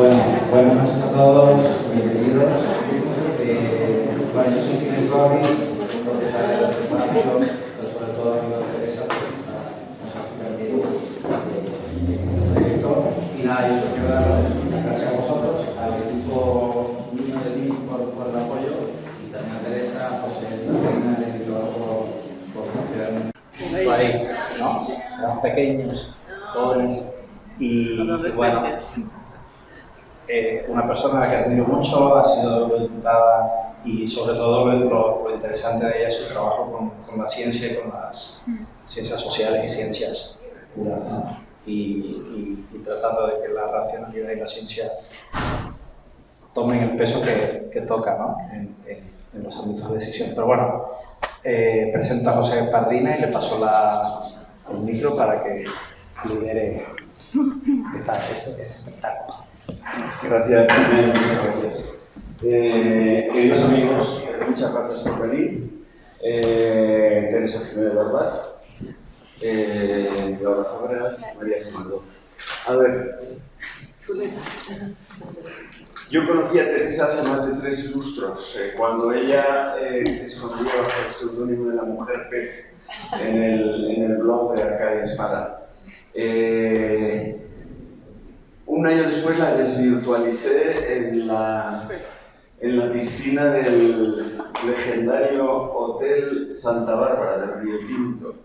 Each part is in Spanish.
Bueno, buenas noches a todos, bienvenidos. Bueno, yo soy Ginés Gori, propietario de este espacio, pero sobre todo amigo de Teresa, que nos ha permitido este proyecto. Y nada, yo os quiero dar las gracias a vosotros, al equipo mío de mí por el apoyo, y también a Teresa, José, Marina, y todo por confiar ahí, ¿no? Éramos pequeños, pobres, y bueno. Una persona a la que admiro mucho, ha sido diputada y sobre todo lo interesante de ella es su trabajo con la ciencia y con las ciencias sociales y ciencias puras, ¿no? y tratando de que la racionalidad y la ciencia tomen el peso que toca, ¿no? en los ámbitos de decisión. Pero bueno, presento a José Pardina y le paso el micro para que lidere este espectáculo. Gracias, muchas gracias. Queridos amigos, muchas gracias por venir. Teresa Jiménez Barbat, Laura Fabregas, María Jamardo. A ver, yo conocí a Teresa hace más de 3 lustros, cuando ella se escondía bajo el seudónimo de la Mujer Pez en el blog de Arcadia Espada. Un año después la desvirtualicé en la piscina del legendario Hotel Santa Bárbara de Río Tinto.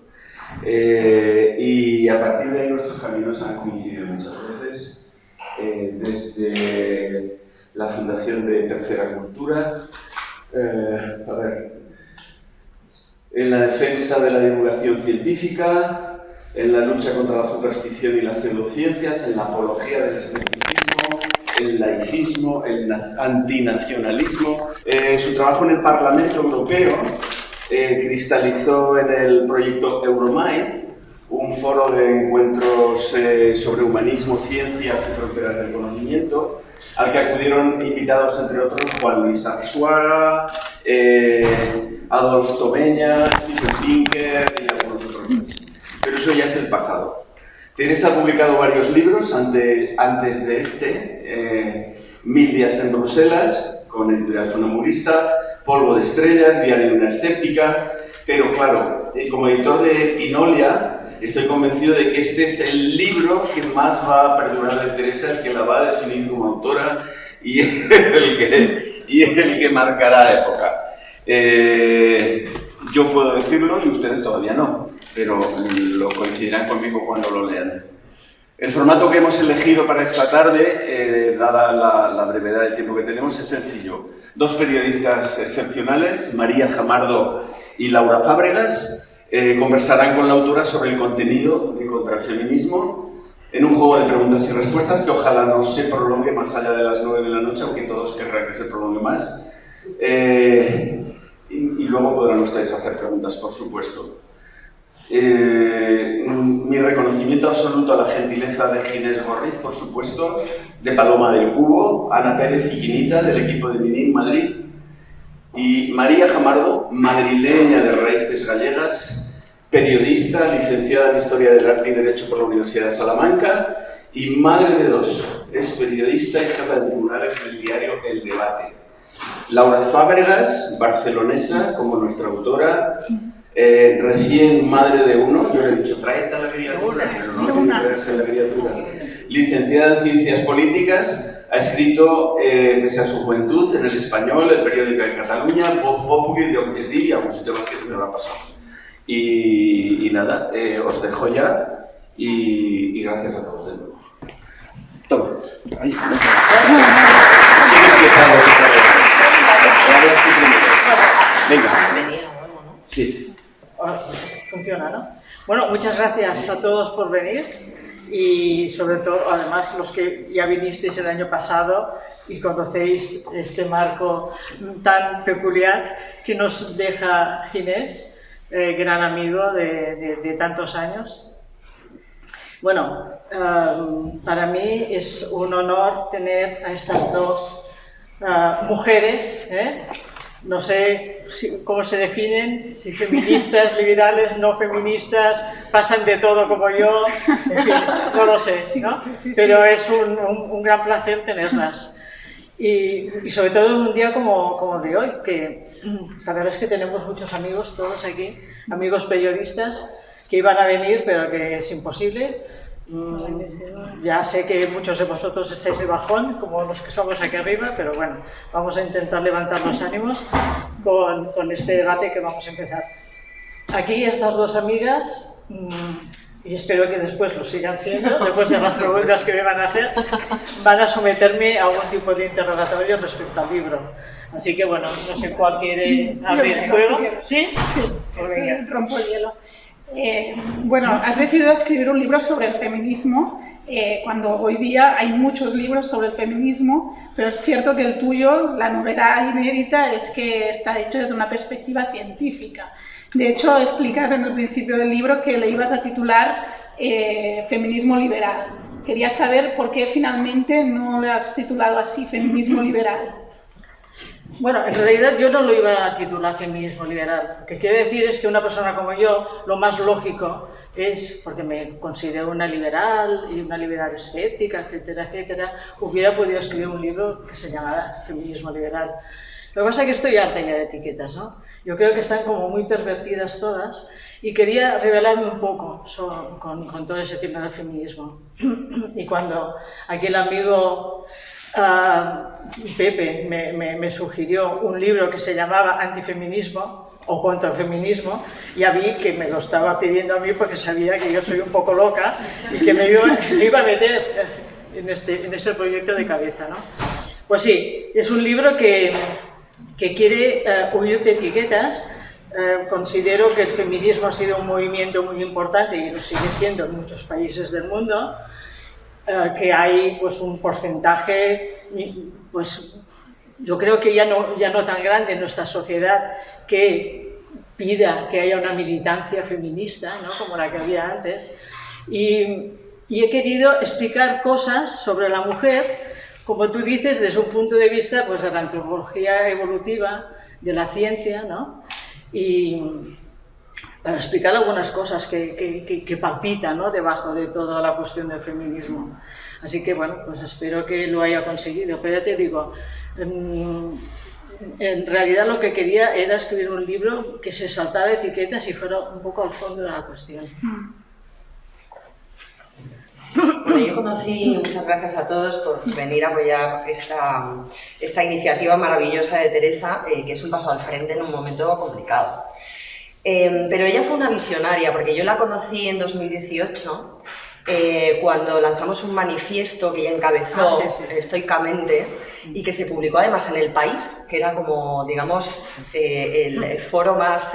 Y a partir de ahí nuestros caminos han coincidido muchas veces, desde la fundación de Tercera Cultura, en la defensa de la divulgación científica, en la lucha contra la superstición y las pseudociencias, en la apología del escepticismo, el laicismo, el antinacionalismo. Su trabajo en el Parlamento Europeo cristalizó en el proyecto Euromai, un foro de encuentros sobre humanismo, ciencias y fronteras del conocimiento, al que acudieron invitados, entre otros, Juan Luis Arzuaga, Adolf Tomeña, Stephen Pinker y algunos otros más. Pero eso ya es el pasado. Teresa ha publicado varios libros antes de este, 1000 días en Bruselas, con editorial Funambulista, Polvo de estrellas, Diario de una escéptica, pero claro, como editor de Pinolia, estoy convencido de que este es el libro que más va a perdurar de Teresa, el que la va a definir como autora y el que marcará época. Yo puedo decirlo y ustedes todavía no, pero lo coincidirán conmigo cuando lo lean. El formato que hemos elegido para esta tarde, dada la brevedad del tiempo que tenemos, es sencillo. 2 periodistas excepcionales, María Jamardo y Laura Fábregas, conversarán con la autora sobre el contenido de Contra el Feminismo en un juego de preguntas y respuestas que ojalá no se prolongue más allá de las 9 de la noche, aunque todos querrán que se prolongue más. Y luego podrán ustedes hacer preguntas, por supuesto. Mi reconocimiento absoluto a la gentileza de Ginés Gorriz, por supuesto, de Paloma del Cubo, Ana Pérez y Quinita, del equipo de Minin Madrid, y María Jamardo, madrileña de raíces gallegas, periodista, licenciada en Historia del Arte y Derecho por la Universidad de Salamanca, y madre de 2, es periodista y jefa de tribunales del diario El Debate. Laura Fábregas, barcelonesa, como nuestra autora, recién madre de 1, yo le he dicho, tráete a la criatura, pero no quiere traerse a la criatura. Licenciada en Ciencias Políticas, ha escrito, pese a su juventud, en El Español, El Periódico de Cataluña, Voz Populi, de Objectiv y algún sitio más que se me va a pasar. Y nada, os dejo ya y gracias a todos de nuevo. Toma. Ay, no. Venga. Sí. Funciona, ¿no? Bueno, muchas gracias a todos por venir y sobre todo, además, los que ya vinisteis el año pasado y conocéis este marco tan peculiar que nos deja Ginés, gran amigo de tantos años. Bueno, para mí es un honor tener a estas 2 mujeres, no sé cómo se definen, si feministas, liberales, no feministas, pasan de todo como yo, en fin, no lo sé, ¿no? Pero es un gran placer tenerlas. Y sobre todo en un día como de hoy, que la verdad es que tenemos muchos amigos, todos aquí, amigos periodistas, que iban a venir, pero que es imposible. Ya sé que muchos de vosotros estáis de bajón, como los que somos aquí arriba, pero bueno, vamos a intentar levantar los ánimos con este debate que vamos a empezar. Aquí estas dos amigas, y espero que después lo sigan siendo, después de las preguntas que me van a hacer, van a someterme a algún tipo de interrogatorio respecto al libro. Así que bueno, no sé cuál quiere abrir el juego. ¿Sí? Sí, rompo el hielo. Bueno, has decidido escribir un libro sobre el feminismo, cuando hoy día hay muchos libros sobre el feminismo, pero es cierto que el tuyo, la novedad inédita, es que está hecho desde una perspectiva científica. De hecho, explicas en el principio del libro que le ibas a titular Feminismo liberal. Quería saber por qué finalmente no le has titulado así, Feminismo liberal. Bueno, en realidad yo no lo iba a titular feminismo liberal. Lo que quiero decir es que una persona como yo, lo más lógico es, porque me considero una liberal y una liberal escéptica, etcétera, etcétera, hubiera podido escribir un libro que se llamara Feminismo liberal. Lo que pasa es que estoy harta ya de etiquetas, ¿no? Yo creo que están como muy pervertidas todas y quería revelarme un poco con todo ese tema del feminismo. Y cuando aquel amigo Pepe me sugirió un libro que se llamaba Antifeminismo o Contra el Feminismo, ya vi que me lo estaba pidiendo a mí porque sabía que yo soy un poco loca y que me iba a meter en ese proyecto de cabeza, ¿no? Pues sí, es un libro que quiere huir de etiquetas. Considero que el feminismo ha sido un movimiento muy importante y lo sigue siendo en muchos países del mundo, que hay pues un porcentaje, pues yo creo que ya no tan grande en nuestra sociedad, que pida que haya una militancia feminista, ¿no? Como la que había antes, y he querido explicar cosas sobre la mujer, como tú dices, desde un punto de vista pues, de la antropología evolutiva, de la ciencia, ¿no? Y para explicar algunas cosas que palpitan, ¿no? Debajo de toda la cuestión del feminismo. Así que, bueno, pues espero que lo haya conseguido. Pero ya te digo, en realidad lo que quería era escribir un libro que se saltara etiquetas y fuera un poco al fondo de la cuestión. Bueno, yo conocí, muchas gracias a todos por venir a apoyar esta iniciativa maravillosa de Teresa, que es un paso al frente en un momento complicado. Pero ella fue una visionaria, porque yo la conocí en 2018, cuando lanzamos un manifiesto que ella encabezó estoicamente y que se publicó además en El País, que era como, digamos, el foro más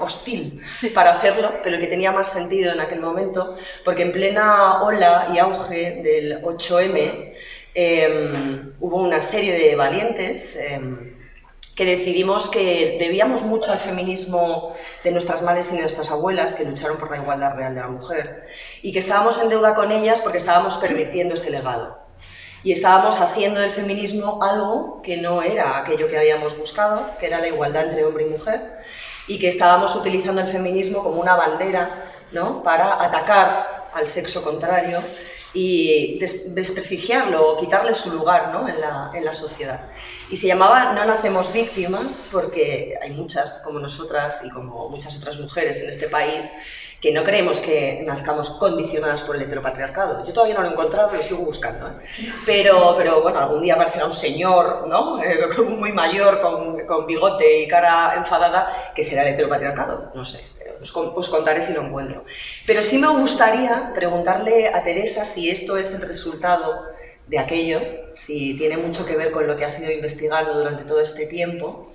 hostil para hacerlo, pero el que tenía más sentido en aquel momento, porque en plena ola y auge del 8M hubo una serie de valientes que decidimos que debíamos mucho al feminismo de nuestras madres y de nuestras abuelas, que lucharon por la igualdad real de la mujer, y que estábamos en deuda con ellas porque estábamos pervirtiendo ese legado. Y estábamos haciendo del feminismo algo que no era aquello que habíamos buscado, que era la igualdad entre hombre y mujer, y que estábamos utilizando el feminismo como una bandera, ¿no?, para atacar al sexo contrario y desprestigiarlo o quitarle su lugar, ¿no?, en la sociedad. Y se llamaba No nacemos víctimas porque hay muchas como nosotras y como muchas otras mujeres en este país que no creemos que nazcamos condicionadas por el heteropatriarcado. Yo todavía no lo he encontrado, lo sigo buscando, ¿eh? Pero bueno, algún día aparecerá un señor, ¿no?, muy mayor, con bigote y cara enfadada, que será el heteropatriarcado, no sé. Os contaré si lo encuentro. Pero sí me gustaría preguntarle a Teresa si esto es el resultado de aquello, si tiene mucho que ver con lo que has ido investigando durante todo este tiempo,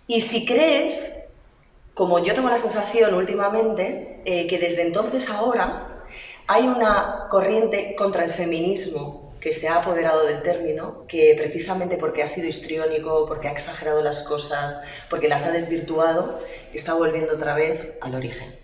y si crees, como yo tengo la sensación últimamente, que desde entonces a ahora hay una corriente contra el feminismo que se ha apoderado del término, que precisamente porque ha sido histriónico, porque ha exagerado las cosas, porque las ha desvirtuado, está volviendo otra vez al origen.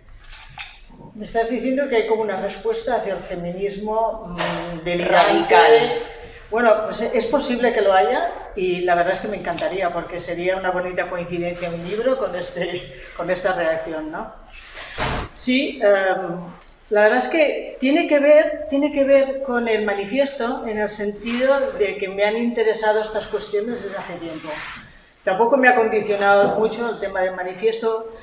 Me estás diciendo que hay como una respuesta hacia el feminismo delirante, radical, Bueno, pues es posible que lo haya y la verdad es que me encantaría porque sería una bonita coincidencia en mi libro con esta reacción, ¿no? Sí, la verdad es que tiene que ver con el manifiesto en el sentido de que me han interesado estas cuestiones desde hace tiempo. Tampoco me ha condicionado mucho el tema del manifiesto,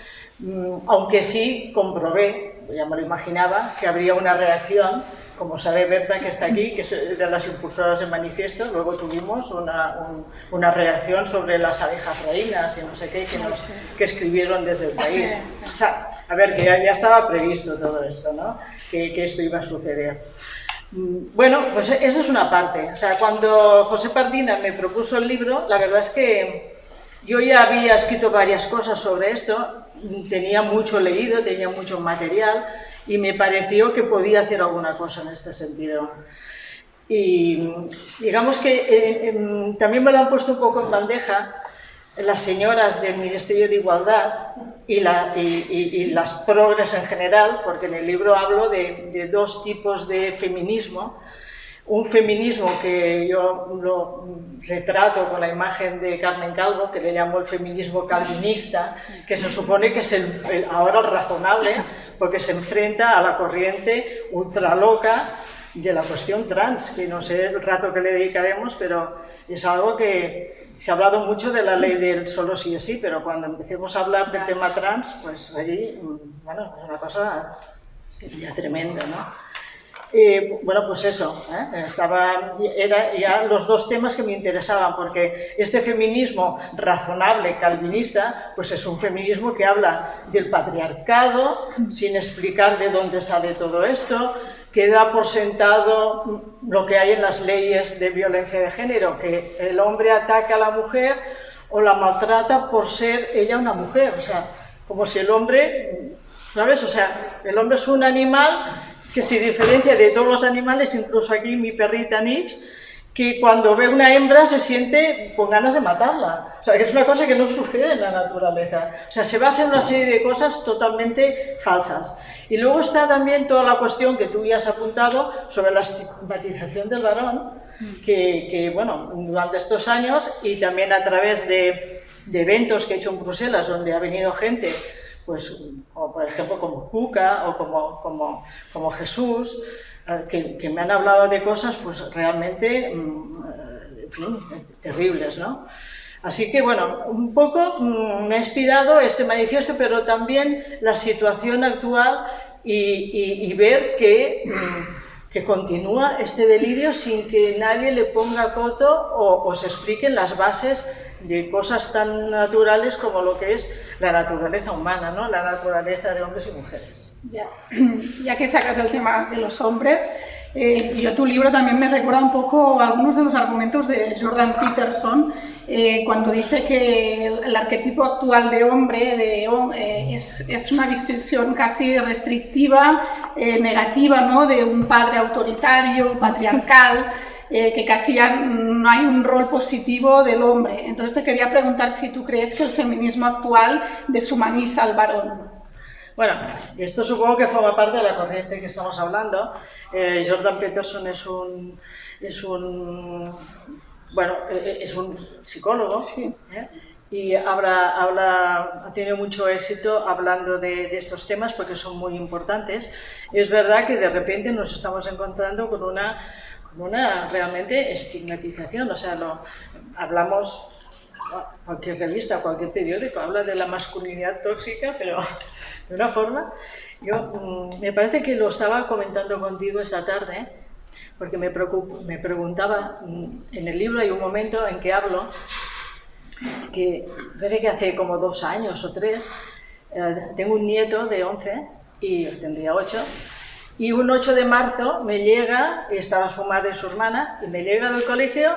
aunque sí comprobé, ya me lo imaginaba, que habría una reacción. Como sabe Berta, que está aquí, que es de las impulsoras del manifiesto, luego tuvimos una reacción sobre las abejas reinas y no sé qué, que escribieron desde el país. O sea, a ver, que ya estaba previsto todo esto, ¿no? Que esto iba a suceder. Bueno, pues esa es una parte. O sea, cuando José Pardina me propuso el libro, la verdad es que yo ya había escrito varias cosas sobre esto, tenía mucho leído, tenía mucho material, y me pareció que podía hacer alguna cosa en este sentido. Y digamos que también me lo han puesto un poco en bandeja las señoras del Ministerio de Igualdad y las progres en general, porque en el libro hablo de dos tipos de feminismo. Un feminismo que yo lo retrato con la imagen de Carmen Calvo, que le llamo el feminismo calvinista, que se supone que es ahora el razonable, porque se enfrenta a la corriente ultraloca de la cuestión trans, que no sé el rato que le dedicaremos, pero es algo que se ha hablado mucho de la ley del solo sí es sí, pero cuando empecemos a hablar del tema trans, pues allí, bueno, es una cosa ya tremenda, ¿no? Bueno, pues eso, eran ya los dos temas que me interesaban, porque este feminismo razonable, calvinista, pues es un feminismo que habla del patriarcado, sin explicar de dónde sale todo esto, que da por sentado lo que hay en las leyes de violencia de género, que el hombre ataca a la mujer o la maltrata por ser ella una mujer, o sea, como si el hombre, ¿sabes? O sea, el hombre es un animal que se diferencia de todos los animales, incluso aquí mi perrita Nix, que cuando ve una hembra se siente con ganas de matarla. O sea, que es una cosa que no sucede en la naturaleza. O sea, se basa en una serie de cosas totalmente falsas. Y luego está también toda la cuestión que tú ya has apuntado sobre la estigmatización del varón, que bueno, durante estos años y también a través de eventos que he hecho en Bruselas, donde ha venido gente, pues, o por ejemplo como Cuca o como Jesús, que me han hablado de cosas pues realmente, en fin, terribles, ¿no? Así que bueno, un poco me ha inspirado este manifiesto, pero también la situación actual y ver que continúa este delirio sin que nadie le ponga coto o se expliquen las bases de cosas tan naturales como lo que es la naturaleza humana, ¿no? La naturaleza de hombres y mujeres. Ya que sacas el tema de los hombres, yo tu libro también me recuerda un poco a algunos de los argumentos de Jordan Peterson, cuando dice que el arquetipo actual de hombre es una visión casi restrictiva, negativa, ¿no? De un padre autoritario, patriarcal, que casi ya no hay un rol positivo del hombre. Entonces te quería preguntar si tú crees que el feminismo actual deshumaniza al varón. Bueno, esto supongo que forma parte de la corriente que estamos hablando. Jordan Peterson es un psicólogo, sí. Y ha tenido mucho éxito hablando de estos temas porque son muy importantes. Es verdad que de repente nos estamos encontrando con una realmente estigmatización, o sea, hablamos, cualquier revista, cualquier periódico habla de la masculinidad tóxica, pero de una forma, me parece que lo estaba comentando contigo esta tarde, porque me preguntaba, en el libro hay un momento en que hablo, que parece que hace como 2 años o 3, tengo un nieto de 11 y tendría 8, y un 8 de marzo me llega, estaba su madre y su hermana, y me llega del colegio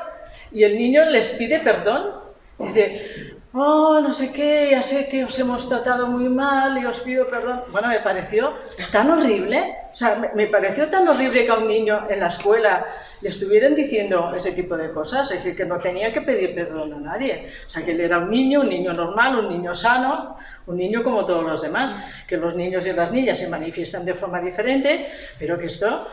y el niño les pide perdón. Dice, oh, no sé qué, ya sé que os hemos tratado muy mal y os pido perdón. Bueno, me pareció tan horrible, o sea, me pareció tan horrible que a un niño en la escuela le estuvieran diciendo ese tipo de cosas, es decir, que no tenía que pedir perdón a nadie. O sea, que él era un niño normal, un niño sano, un niño como todos los demás, que los niños y las niñas se manifiestan de forma diferente, pero que esto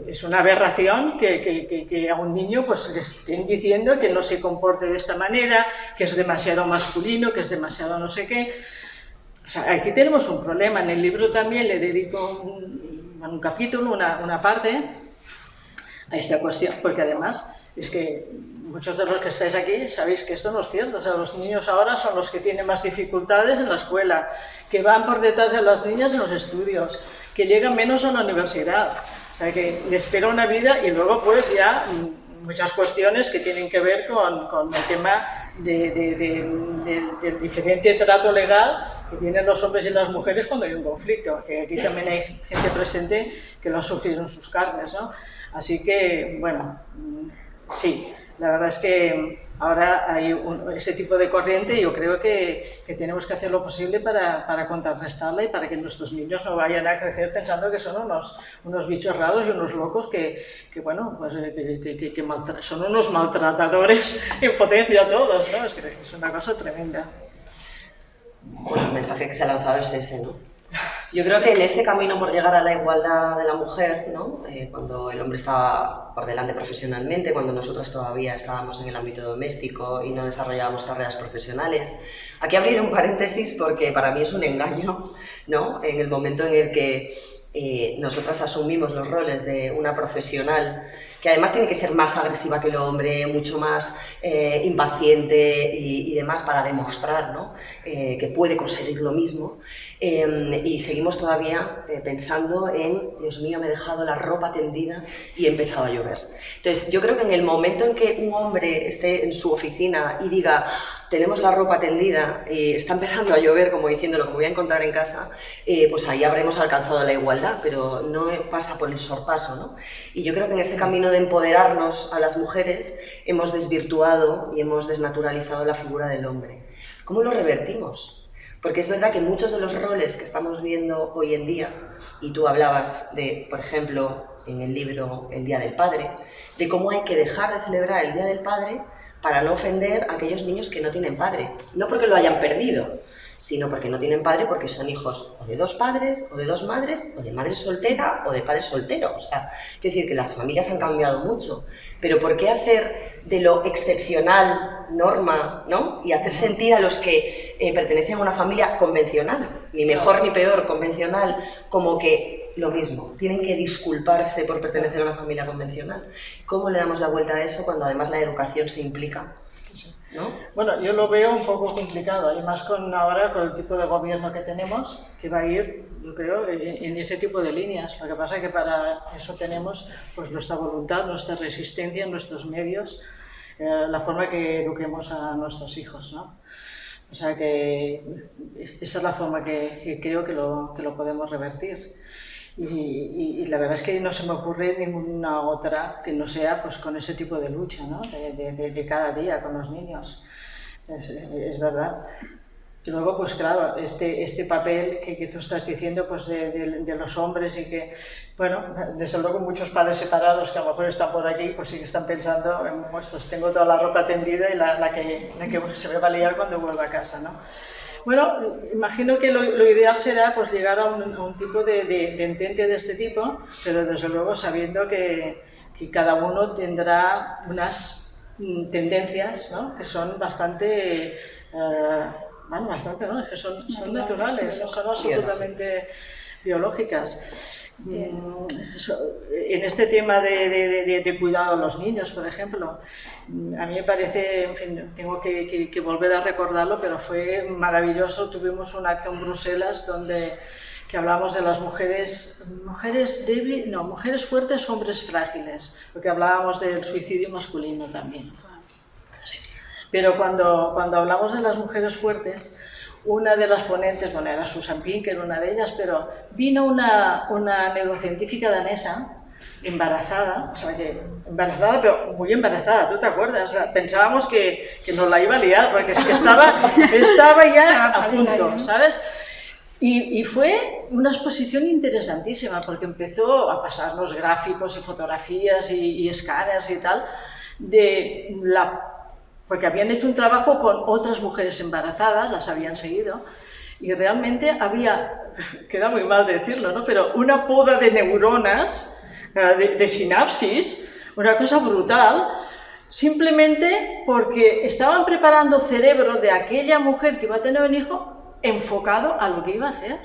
es una aberración que a un niño pues le estén diciendo que no se comporte de esta manera, que es demasiado masculino, que es demasiado no sé qué. O sea, aquí tenemos un problema. En el libro también le dedico un capítulo, una parte a esta cuestión, porque además es que muchos de los que estáis aquí sabéis que esto no es cierto. O sea, los niños ahora son los que tienen más dificultades en la escuela, que van por detrás de las niñas en los estudios, que llegan menos a la universidad. O sea, que les espera una vida y luego pues ya muchas cuestiones que tienen que ver con el tema del diferente trato legal que tienen los hombres y las mujeres cuando hay un conflicto, que aquí también hay gente presente que lo ha sufrido en sus carnes, ¿no? Así que, bueno, sí, la verdad es que ahora hay ese tipo de corriente y yo creo que tenemos que hacer lo posible para contrarrestarla y para que nuestros niños no vayan a crecer pensando que son unos bichos raros y unos locos que bueno, pues son unos maltratadores en potencia todos, ¿no? Es que es una cosa tremenda. Bueno, el mensaje que se ha lanzado es ese, ¿no? Yo creo que en ese camino por llegar a la igualdad de la mujer, ¿no? Cuando el hombre estaba por delante profesionalmente, cuando nosotras todavía estábamos en el ámbito doméstico y no desarrollábamos carreras profesionales, aquí abrir un paréntesis porque para mí es un engaño, ¿no? En el momento en el que nosotras asumimos los roles de una profesional que además tiene que ser más agresiva que el hombre, mucho más impaciente y demás para demostrar, ¿no? Que puede conseguir lo mismo. Y seguimos todavía pensando en, Dios mío, me he dejado la ropa tendida y he empezado a llover. Entonces, yo creo que en el momento en que un hombre esté en su oficina y diga, tenemos la ropa tendida y está empezando a llover, como diciendo lo que voy a encontrar en casa, pues ahí habremos alcanzado la igualdad, pero no pasa por el sorpaso, ¿no? Y yo creo que en ese camino de empoderarnos a las mujeres hemos desvirtuado y hemos desnaturalizado la figura del hombre. ¿Cómo lo revertimos? Porque es verdad que muchos de los roles que estamos viendo hoy en día, y tú hablabas de, por ejemplo, en el libro El Día del Padre, de cómo hay que dejar de celebrar el Día del Padre para no ofender a aquellos niños que no tienen padre. No porque lo hayan perdido, sino porque no tienen padre, porque son hijos o de dos padres, o de dos madres, o de madre soltera, o de padre soltero. O sea, quiero decir que las familias han cambiado mucho, pero ¿por qué hacer de lo excepcional norma, ¿no? Y hacer sentir a los que pertenecen a una familia convencional, ni mejor ni peor, convencional, como que lo mismo, tienen que disculparse por pertenecer a una familia convencional? ¿Cómo le damos la vuelta a eso cuando además la educación se implica? ¿No? Bueno, yo lo veo un poco complicado, además ahora con el tipo de gobierno que tenemos, que va a ir, yo creo, en ese tipo de líneas. Lo que pasa es que para eso tenemos pues nuestra voluntad, nuestra resistencia, nuestros medios, la forma que eduquemos a nuestros hijos, ¿no? O sea que esa es la forma que creo que lo podemos revertir. Y la verdad es que no se me ocurre ninguna otra que no sea pues con ese tipo de lucha, ¿no? de cada día con los niños. Es verdad. Y luego, pues claro, este papel que tú estás diciendo pues de los hombres y que, bueno, desde luego muchos padres separados que a lo mejor están por aquí, pues sí que están pensando, pues tengo toda la ropa tendida y la que se me va a liar cuando vuelva a casa, ¿no? Bueno, imagino que lo ideal será pues llegar a un tipo de entente de este tipo, pero desde luego sabiendo que cada uno tendrá unas tendencias, ¿no? Que son bastante, ¿no? Que son naturales, son absolutamente biológicas. En este tema de cuidado a los niños, por ejemplo, a mí me parece, en fin, tengo que volver a recordarlo, pero fue maravilloso. Tuvimos un acto en Bruselas que hablamos de las mujeres fuertes, hombres frágiles, porque hablábamos del suicidio masculino también. Pero cuando hablamos de las mujeres fuertes, una de las ponentes, bueno, era Susan Pink, que era una de ellas, pero vino una neurocientífica danesa embarazada, o sea, que embarazada, pero muy embarazada, ¿tú te acuerdas? O sea, pensábamos que nos la iba a liar, porque es que estaba ya a punto, ¿sabes? Y fue una exposición interesantísima, porque empezó a pasarnos gráficos y fotografías y escáneres y tal, porque habían hecho un trabajo con otras mujeres embarazadas, las habían seguido, y realmente había, queda muy mal decirlo, ¿no? Pero una poda de neuronas, de sinapsis, una cosa brutal, simplemente porque estaban preparando el cerebro de aquella mujer que iba a tener un hijo enfocado a lo que iba a hacer.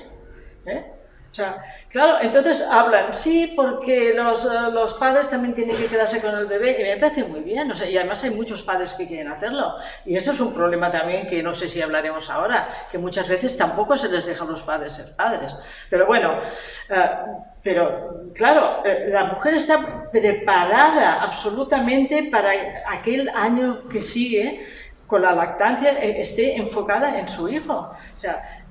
O sea, claro, entonces hablan, sí, porque los padres también tienen que quedarse con el bebé, y me parece muy bien, o sea, y además hay muchos padres que quieren hacerlo, y eso es un problema también que no sé si hablaremos ahora, que muchas veces tampoco se les deja a los padres ser padres, pero bueno, pero claro, la mujer está preparada absolutamente para aquel año que sigue, con la lactancia, esté enfocada en su hijo, o sea,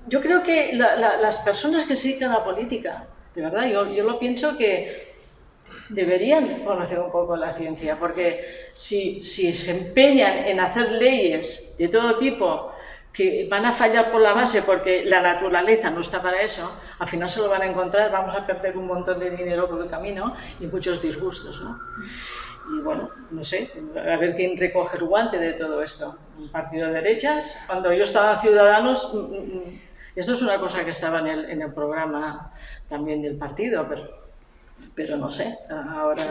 yo creo que las personas que se dedican a la política, de verdad, yo lo pienso que deberían conocer un poco la ciencia, porque si se empeñan en hacer leyes de todo tipo que van a fallar por la base porque la naturaleza no está para eso, al final se lo van a encontrar, vamos a perder un montón de dinero por el camino y muchos disgustos, ¿no? Y bueno, no sé, a ver quién recoge el guante de todo esto. Un partido de derechas, cuando yo estaba en Ciudadanos, esto es una cosa que estaba en el programa también del partido, pero no sé, ahora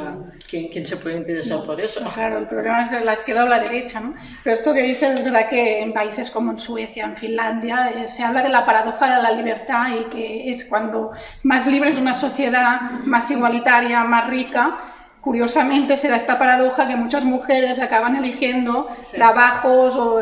¿quién se puede interesar por eso? Claro, el problema es la izquierda o la derecha, ¿no? Pero esto que dices es verdad que en países como en Suecia, en Finlandia, se habla de la paradoja de la libertad y que es cuando más libre es una sociedad, más igualitaria, más rica. Curiosamente será esta paradoja que muchas mujeres acaban eligiendo trabajos o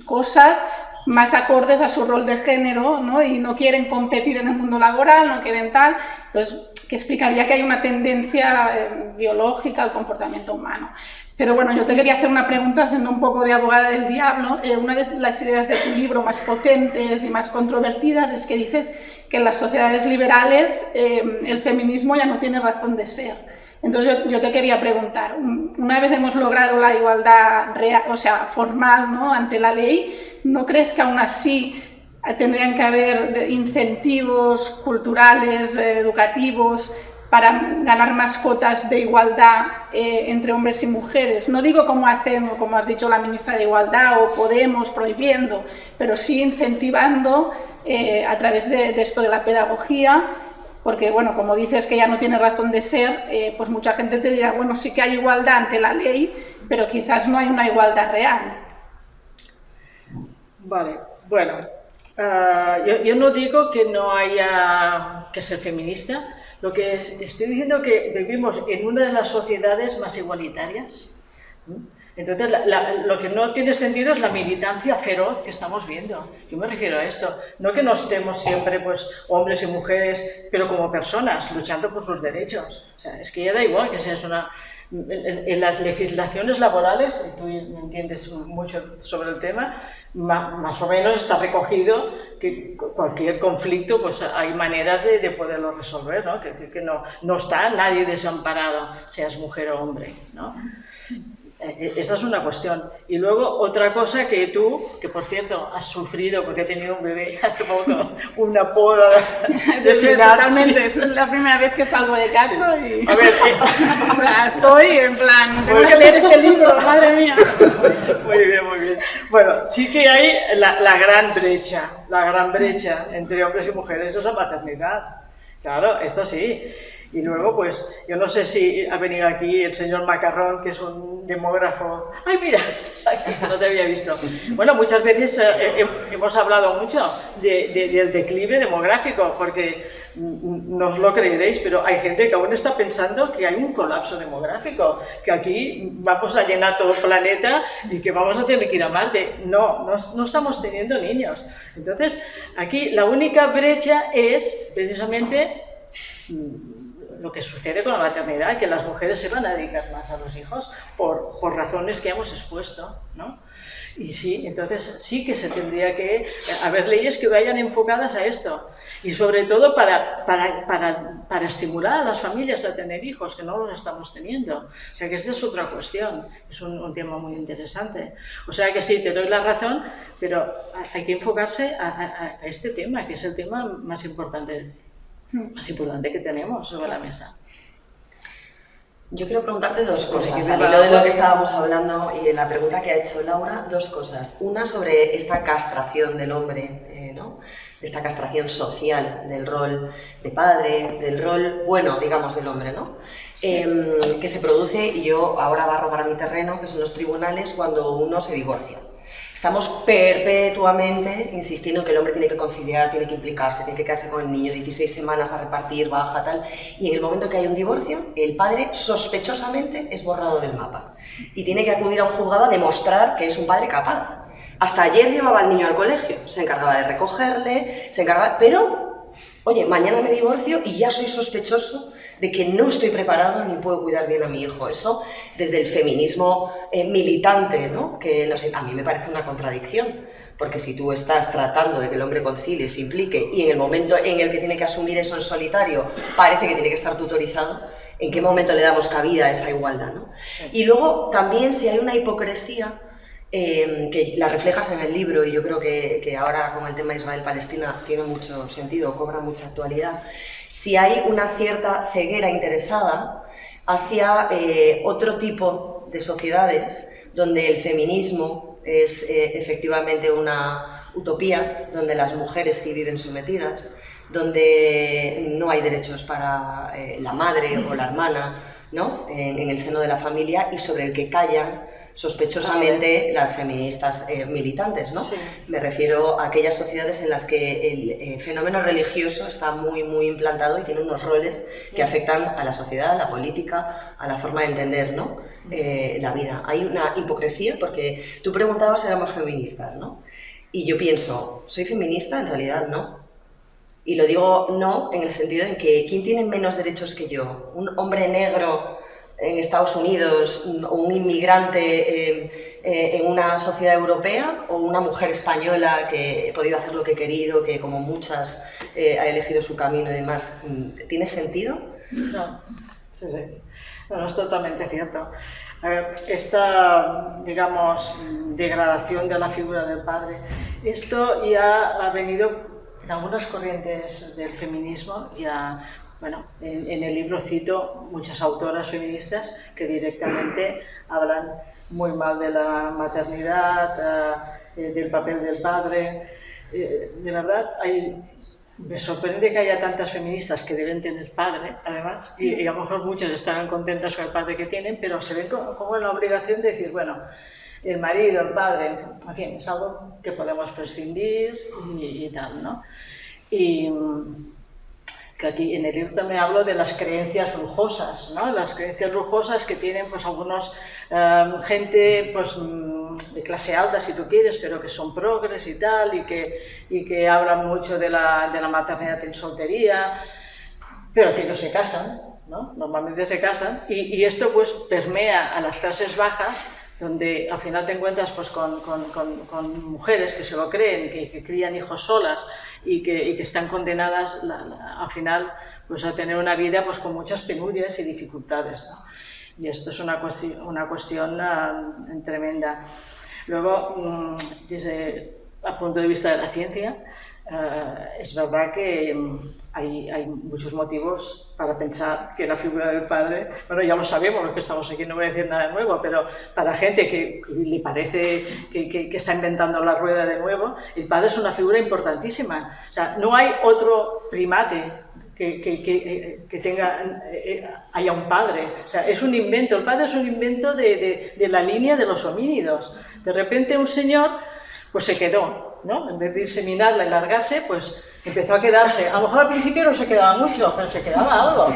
cosas más acordes a su rol de género, ¿no? Y no quieren competir en el mundo laboral, no quieren tal, entonces que explicaría que hay una tendencia biológica al comportamiento humano. Pero bueno, yo te quería hacer una pregunta haciendo un poco de abogada del diablo. Una de las ideas de tu libro más potentes y más controvertidas es que dices que en las sociedades liberales el feminismo ya no tiene razón de ser. Entonces yo te quería preguntar, una vez hemos logrado la igualdad real, o sea, formal, ¿no?, ante la ley, ¿no crees que aún así tendrían que haber incentivos culturales, educativos, para ganar más cotas de igualdad entre hombres y mujeres? No digo como hacen, como has dicho la ministra de Igualdad o Podemos prohibiendo, pero sí incentivando a través de esto de la pedagogía. Porque, bueno, como dices que ya no tiene razón de ser, pues mucha gente te dirá, bueno, sí que hay igualdad ante la ley, pero quizás no hay una igualdad real. Vale, bueno, yo no digo que no haya que ser feminista, lo que estoy diciendo es que vivimos en una de las sociedades más igualitarias. Entonces, lo que no tiene sentido es la militancia feroz que estamos viendo. Yo me refiero a esto. No que no estemos siempre, pues, hombres y mujeres, pero como personas, luchando por sus derechos. O sea, es que ya da igual que seas una... En las legislaciones laborales, y tú entiendes mucho sobre el tema, más o menos está recogido que cualquier conflicto, pues hay maneras de poderlo resolver, ¿no? Es decir, que no está nadie desamparado, seas mujer o hombre, ¿no? Esa es una cuestión. Y luego otra cosa que tú, que por cierto has sufrido porque he tenido un bebé hace poco, una poda de sinapsis. Totalmente, es la primera vez que salgo de casa y a ver, estoy en plan, tengo que leer este libro, madre mía. Muy bien, muy bien. Bueno, sí que hay la gran brecha entre hombres y mujeres, eso es la maternidad. Claro, esto sí. Y luego, pues, yo no sé si ha venido aquí el señor Macarrón, que es un demógrafo. ¡Ay, mira! Estás aquí, no te había visto. Bueno, muchas veces hemos hablado mucho del declive demográfico, porque no os lo creeréis, pero hay gente que aún está pensando que hay un colapso demográfico, que aquí vamos a llenar todo el planeta y que vamos a tener que ir a Marte. No estamos teniendo niños. Entonces, aquí la única brecha es, precisamente, lo que sucede con la maternidad, que las mujeres se van a dedicar más a los hijos por razones que hemos expuesto, ¿no? Y sí, entonces sí que se tendría que haber leyes que vayan enfocadas a esto. Y sobre todo para estimular a las familias a tener hijos, que no los estamos teniendo. O sea que esta es otra cuestión, es un tema muy interesante. O sea que sí, te doy la razón, pero hay que enfocarse a este tema, que es el tema más importante que tenemos sobre la mesa. Yo quiero preguntarte dos cosas, al hilo de lo que estábamos hablando y de la pregunta que ha hecho Laura, dos cosas. Una sobre esta castración del hombre, ¿no? Esta castración social del rol de padre, del rol bueno, digamos, del hombre, ¿no? Sí. Que se produce, y yo ahora barro para mi terreno, que son los tribunales, cuando uno se divorcia. Estamos perpetuamente insistiendo en que el hombre tiene que conciliar, tiene que implicarse, tiene que quedarse con el niño 16 semanas a repartir, baja, tal, y en el momento que hay un divorcio, el padre sospechosamente es borrado del mapa y tiene que acudir a un juzgado a demostrar que es un padre capaz. Hasta ayer llevaba al niño al colegio, se encargaba de recogerle, pero, oye, mañana me divorcio y ya soy sospechoso de que no estoy preparado ni puedo cuidar bien a mi hijo. Eso, desde el feminismo militante, ¿no? Que no sé, a mí me parece una contradicción, porque si tú estás tratando de que el hombre concilie, se implique, y en el momento en el que tiene que asumir eso en solitario, parece que tiene que estar tutorizado, ¿en qué momento le damos cabida a esa igualdad, ¿no? Y luego, también, si hay una hipocresía, que la reflejas en el libro, y yo creo que ahora con el tema Israel-Palestina tiene mucho sentido, cobra mucha actualidad, si hay una cierta ceguera interesada hacia otro tipo de sociedades donde el feminismo es efectivamente una utopía, donde las mujeres sí viven sometidas, donde no hay derechos para la madre o la hermana, ¿no? en el seno de la familia, y sobre el que callan sospechosamente las feministas militantes, ¿no? Sí. Me refiero a aquellas sociedades en las que el fenómeno religioso está muy, muy implantado y tiene unos roles que afectan a la sociedad, a la política, a la forma de entender, ¿no? La vida. Hay una hipocresía, porque tú preguntabas si éramos feministas, ¿no? Y yo pienso, ¿soy feminista? En realidad no. Y lo digo no en el sentido en que ¿quién tiene menos derechos que yo? ¿Un hombre negro en Estados Unidos, o un inmigrante en una sociedad europea, o una mujer española que he podido hacer lo que he querido, que como muchas ha elegido su camino y demás? ¿Tiene sentido? No, sí. No, es totalmente cierto. Esta, digamos, degradación de la figura del padre, esto ya ha venido en algunas corrientes del feminismo. Bueno, en el libro cito muchas autoras feministas que directamente hablan muy mal de la maternidad, del papel del padre. De verdad, me sorprende que haya tantas feministas que deben tener padre, además, y a lo mejor muchas estarán contentas con el padre que tienen, pero se ven como en la obligación de decir, bueno, el marido, el padre, en fin, es algo que podemos prescindir y tal, ¿no? Y que aquí en el libro también hablo de las creencias lujosas, ¿no? Las creencias lujosas que tienen pues algunos gente pues de clase alta, si tú quieres, pero que son progres y tal, y que hablan mucho de la maternidad en soltería, pero que no se casan, ¿no? Normalmente se casan, y esto pues permea a las clases bajas, donde al final te encuentras pues, con mujeres que se lo creen, que crían hijos solas y que están condenadas al final pues, a tener una vida pues, con muchas penurias y dificultades, ¿no? Y esto es una cuestión tremenda. Luego, desde el punto de vista de la ciencia, es verdad que hay muchos motivos para pensar que la figura del padre, bueno, ya lo sabemos los que estamos aquí, no voy a decir nada nuevo, pero para gente que le parece que está inventando la rueda de nuevo, el padre es una figura importantísima. O sea, no hay otro primate que haya un padre. O sea, es un invento, el padre es un invento de la línea de los homínidos. De repente un señor pues se quedó, ¿no? En vez de diseminarla y largarse, pues empezó a quedarse. A lo mejor al principio no se quedaba mucho, pero se quedaba algo.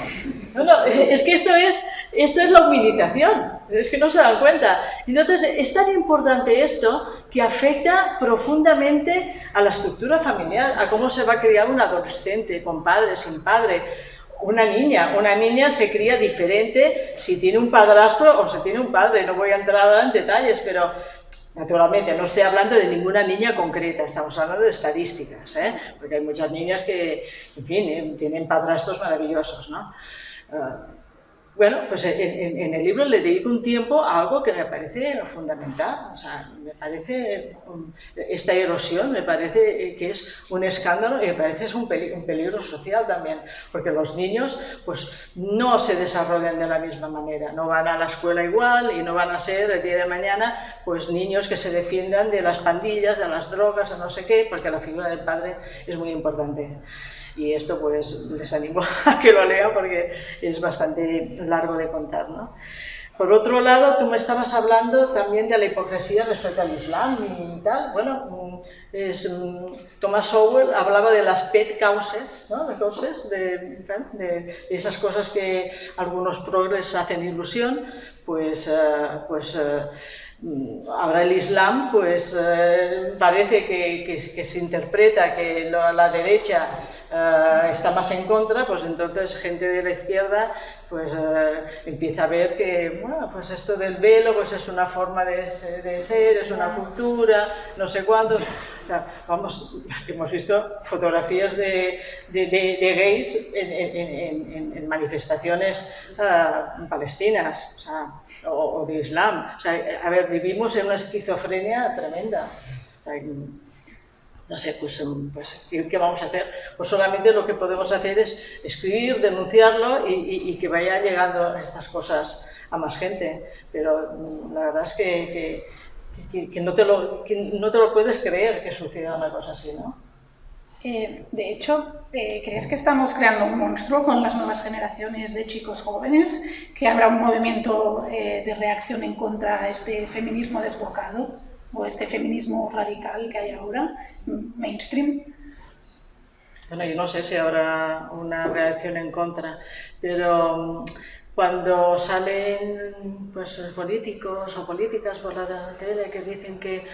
No, es que esto es la humilización, es que no se dan cuenta. Entonces, es tan importante esto que afecta profundamente a la estructura familiar, a cómo se va a criar un adolescente, con padre, sin padre, una niña se cría diferente si tiene un padrastro o si tiene un padre. No voy a entrar ahora en detalles, pero naturalmente no estoy hablando de ninguna niña concreta, estamos hablando de estadísticas, porque hay muchas niñas que, en fin, tienen padrastros maravillosos, ¿no? Bueno, pues en el libro le dedico un tiempo a algo que me parece fundamental, o sea, me parece, esta erosión me parece que es un escándalo y me parece que es un peligro social también, porque los niños pues no se desarrollan de la misma manera, no van a la escuela igual y no van a ser el día de mañana pues niños que se defiendan de las pandillas, de las drogas, de no sé qué, porque la figura del padre es muy importante. Y esto pues les animo a que lo lean porque es bastante largo de contar, ¿no? Por otro lado, tú me estabas hablando también de la hipocresía respecto al Islam y tal. Bueno, Thomas Sowell hablaba de las pet causes, ¿no? De esas cosas que algunos progres hacen ilusión, ahora el Islam, pues parece que se interpreta que la derecha está más en contra, pues entonces gente de la izquierda pues empieza a ver que, bueno, pues esto del velo pues es una forma de ser, es una cultura, no sé cuántos. O sea, vamos, hemos visto fotografías de gays en manifestaciones palestinas, o de Islam. O sea, a ver, vivimos en una esquizofrenia tremenda. O sea, no sé, pues ¿qué vamos a hacer? Pues solamente lo que podemos hacer es escribir, denunciarlo y que vaya llegando estas cosas a más gente. Pero la verdad es que no te lo puedes creer que suceda una cosa así, ¿no? De hecho, ¿crees que estamos creando un monstruo con las nuevas generaciones de chicos jóvenes? ¿Que habrá un movimiento de reacción en contra de este feminismo desbocado o este feminismo radical que hay ahora, mainstream? Bueno, yo no sé si habrá una reacción en contra, pero cuando salen pues políticos o políticas por la tele que dicen que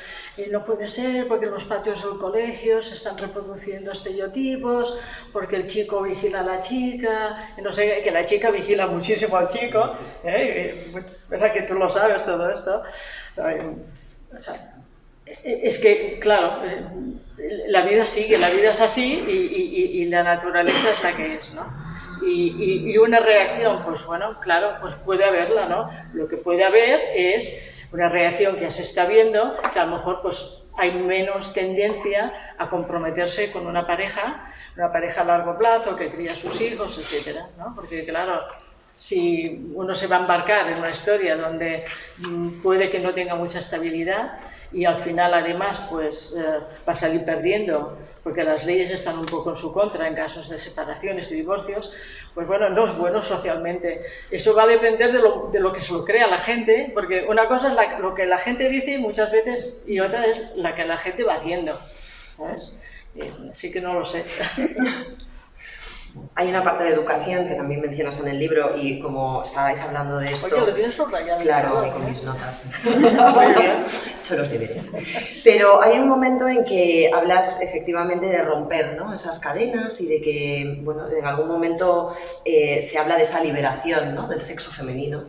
no puede ser porque en los patios del colegio se están reproduciendo estereotipos, porque el chico vigila a la chica, y no sé, que la chica vigila muchísimo al chico, ¿verdad que tú lo sabes todo esto? O sea, es que, claro, la vida sigue, la vida es así y la naturaleza es la que es, ¿no? Y una reacción, pues bueno, claro, pues puede haberla, ¿no? Lo que puede haber es una reacción que ya se está viendo, que a lo mejor pues hay menos tendencia a comprometerse con una pareja a largo plazo, que cría a sus hijos, etcétera, ¿no? Porque claro, si uno se va a embarcar en una historia donde puede que no tenga mucha estabilidad y al final además pues va a salir perdiendo porque las leyes están un poco en su contra en casos de separaciones y divorcios, pues bueno, no es bueno socialmente. Eso va a depender de lo que se lo crea la gente, porque una cosa es lo que la gente dice muchas veces y otra es la que la gente va haciendo, ¿sabes? Así que no lo sé. Hay una parte de educación que también mencionas en el libro y como estabais hablando de esto... Oye, lo tienes subrayado. Claro, con mis notas. He hecho los deberes. Pero hay un momento en que hablas efectivamente de romper, ¿no?, esas cadenas y de que, bueno, en algún momento se habla de esa liberación, ¿no?, del sexo femenino,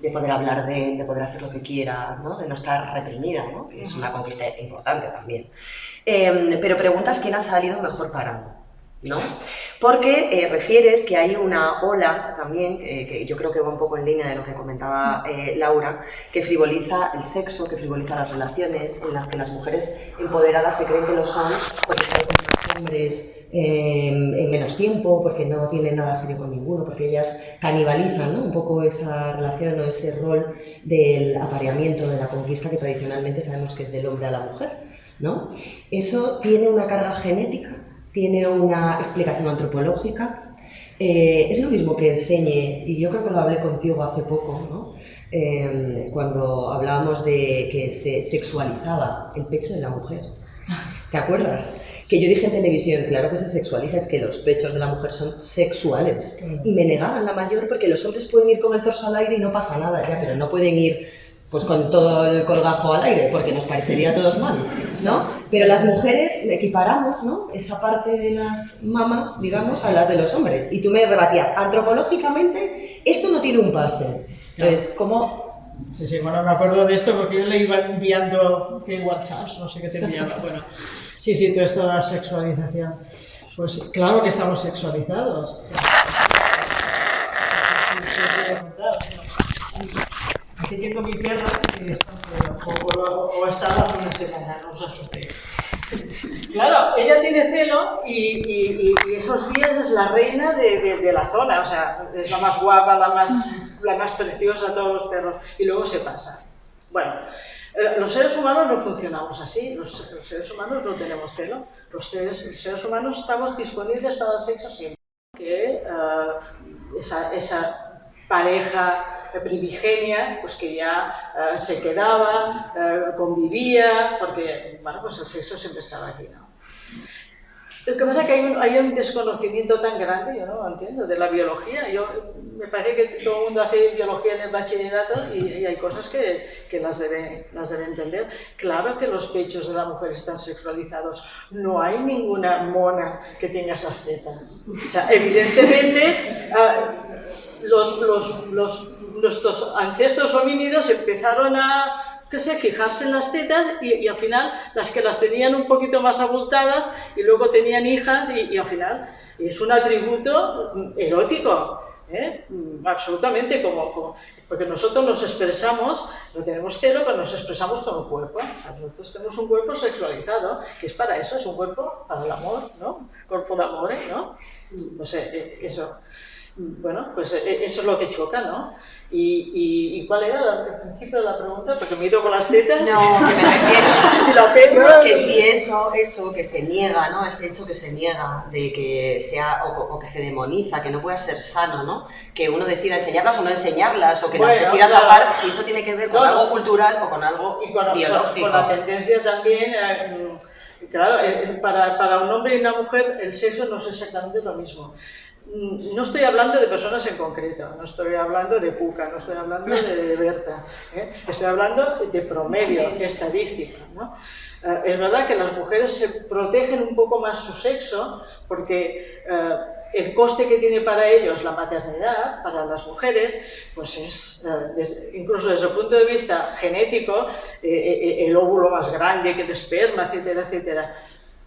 de poder hablar de él, de poder hacer lo que quiera, ¿no?, de no estar reprimida, ¿no?, que es una conquista importante también. Pero preguntas quién ha salido mejor parado, ¿no? Porque refieres que hay una ola también, que yo creo que va un poco en línea de lo que comentaba Laura, que frivoliza el sexo, que frivoliza las relaciones, en las que las mujeres empoderadas se creen que lo son porque están con los hombres en menos tiempo, porque no tienen nada serio con ninguno, porque ellas canibalizan, ¿no?, un poco esa relación o ese rol del apareamiento, de la conquista que tradicionalmente sabemos que es del hombre a la mujer, ¿no? Eso tiene una carga genética, tiene una explicación antropológica. Es lo mismo que enseñe, y yo creo que lo hablé contigo hace poco, ¿no?, cuando hablábamos de que se sexualizaba el pecho de la mujer. ¿Te acuerdas? Que yo dije en televisión, claro que se sexualiza, es que los pechos de la mujer son sexuales. Y me negaban la mayor porque los hombres pueden ir con el torso al aire y no pasa nada, ya, pero no pueden ir pues con todo el colgajo al aire, porque nos parecería a todos mal, ¿no? Pero las mujeres equiparamos, ¿no?, esa parte de las mamas, digamos, a las de los hombres. Y tú me rebatías, antropológicamente, esto no tiene un base. Entonces, ¿cómo...? Sí, bueno, me acuerdo de esto porque yo le iba enviando WhatsApps, no sé qué te enviaba. Bueno, sí, todo esto de la sexualización. Pues claro que estamos sexualizados. Aquí tengo mi perra que está o está hace una semana, no os asustéis. Claro, ella tiene celo y esos días es la reina de la zona, o sea, es la más guapa, la más preciosa de todos los perros, y luego se pasa. Bueno, los seres humanos no funcionamos así, los seres humanos no tenemos celo, los seres humanos estamos disponibles para el sexo siempre. Que esa pareja primigenia, pues que ya se quedaba, convivía, porque, bueno, pues el sexo siempre estaba aquí, ¿no? Lo que pasa es que hay un desconocimiento tan grande, yo no lo entiendo, de la biología. Me parece que todo el mundo hace biología en el bachillerato y hay cosas que las debe entender. Claro que los pechos de la mujer están sexualizados. No hay ninguna mona que tenga esas tetas. O sea, evidentemente, nuestros ancestros homínidos empezaron a fijarse en las tetas y al final las que las tenían un poquito más abultadas y luego tenían hijas y al final es un atributo erótico, absolutamente, porque nosotros nos expresamos, no tenemos celo, pero nos expresamos con el cuerpo. Nosotros tenemos un cuerpo sexualizado, que es para eso, es un cuerpo para el amor, ¿no? Corpo d'amore, ¿no? No sé, eso. Bueno, pues eso es lo que choca, ¿no? ¿Y cuál era el principio de la pregunta? Porque me he ido con las tetas. No, que me refiero que si eso que se niega, ¿no? Ese hecho que se niega de que sea, o que se demoniza, que no pueda ser sano, ¿no? Que uno decida enseñarlas o no enseñarlas, o que las decida tapar, si eso tiene que ver con algo cultural o con algo biológico. Con la tendencia también, claro, para un hombre y una mujer el sexo no es exactamente lo mismo. No estoy hablando de personas en concreto, no estoy hablando de Puca, no estoy hablando de Berta, estoy hablando de promedio, estadística, ¿no? Es verdad que las mujeres se protegen un poco más su sexo porque el coste que tiene para ellos la maternidad, para las mujeres, pues es, incluso desde el punto de vista genético, el óvulo más grande que el esperma, etcétera, etcétera.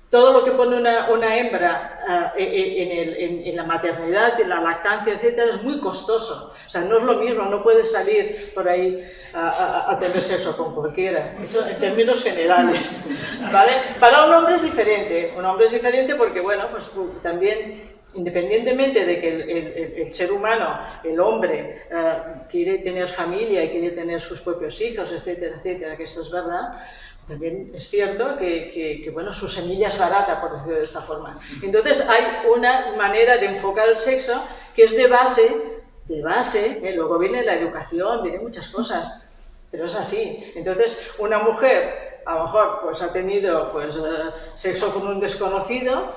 Todo lo que pone una hembra en la maternidad, en la lactancia, etcétera, es muy costoso. O sea, no es lo mismo, no puedes salir por ahí a tener sexo con cualquiera. Eso en términos generales, ¿vale? Para un hombre es diferente. Un hombre es diferente porque, bueno, pues también, independientemente de que el ser humano, el hombre, quiere tener familia y quiere tener sus propios hijos, etcétera, etcétera, que esto es verdad, también es cierto que bueno, su semilla es barata, por decirlo de esta forma. Entonces hay una manera de enfocar el sexo que es de base, luego viene la educación, vienen muchas cosas, pero es así. Entonces una mujer a lo mejor pues ha tenido pues, sexo con un desconocido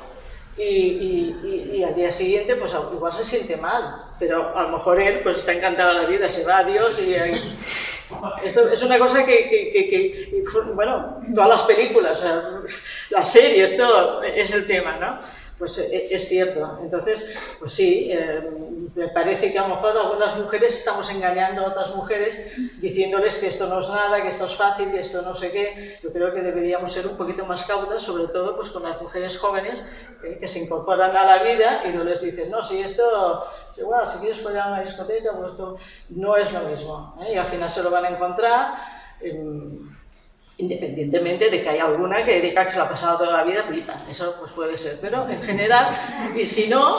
y al día siguiente pues igual se siente mal, pero a lo mejor él pues está encantado de la vida, se va a Dios y... Esto es una cosa que, bueno, todas las películas, las series, todo es el tema, ¿no? Pues es cierto. Entonces, pues sí, me parece que a lo mejor algunas mujeres estamos engañando a otras mujeres diciéndoles que esto no es nada, que esto es fácil, que esto no sé qué. Yo creo que deberíamos ser un poquito más cautas, sobre todo pues con las mujeres jóvenes que se incorporan a la vida y no les dicen, no, si esto, igual, si quieres follar a una discoteca, pues esto no es lo mismo, y al final se lo van a encontrar, independientemente de que haya alguna que diga que se la ha pasado toda la vida, flipa, eso pues puede ser, pero en general, y si no,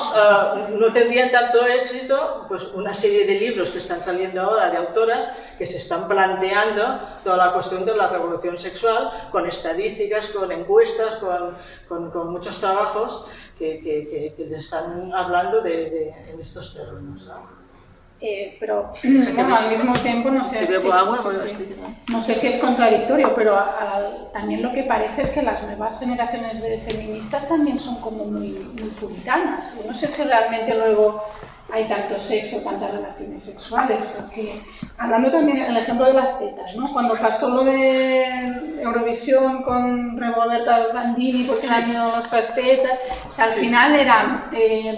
no tendrían tanto éxito, pues una serie de libros que están saliendo ahora de autoras que se están planteando toda la cuestión de la revolución sexual, con estadísticas, con encuestas, con muchos trabajos que le están hablando en estos términos, ¿no? Pero bueno, al mismo tiempo no sé si es contradictorio, pero también lo que parece es que las nuevas generaciones de feministas también son como muy puritanas. Yo no sé si realmente luego hay tanto sexo, tantas relaciones sexuales, porque hablando también en el ejemplo de las tetas, ¿no? Cuando pasó lo de Eurovisión con Roberta Bandini porque le han ido nuestras tetas, o sea, al final era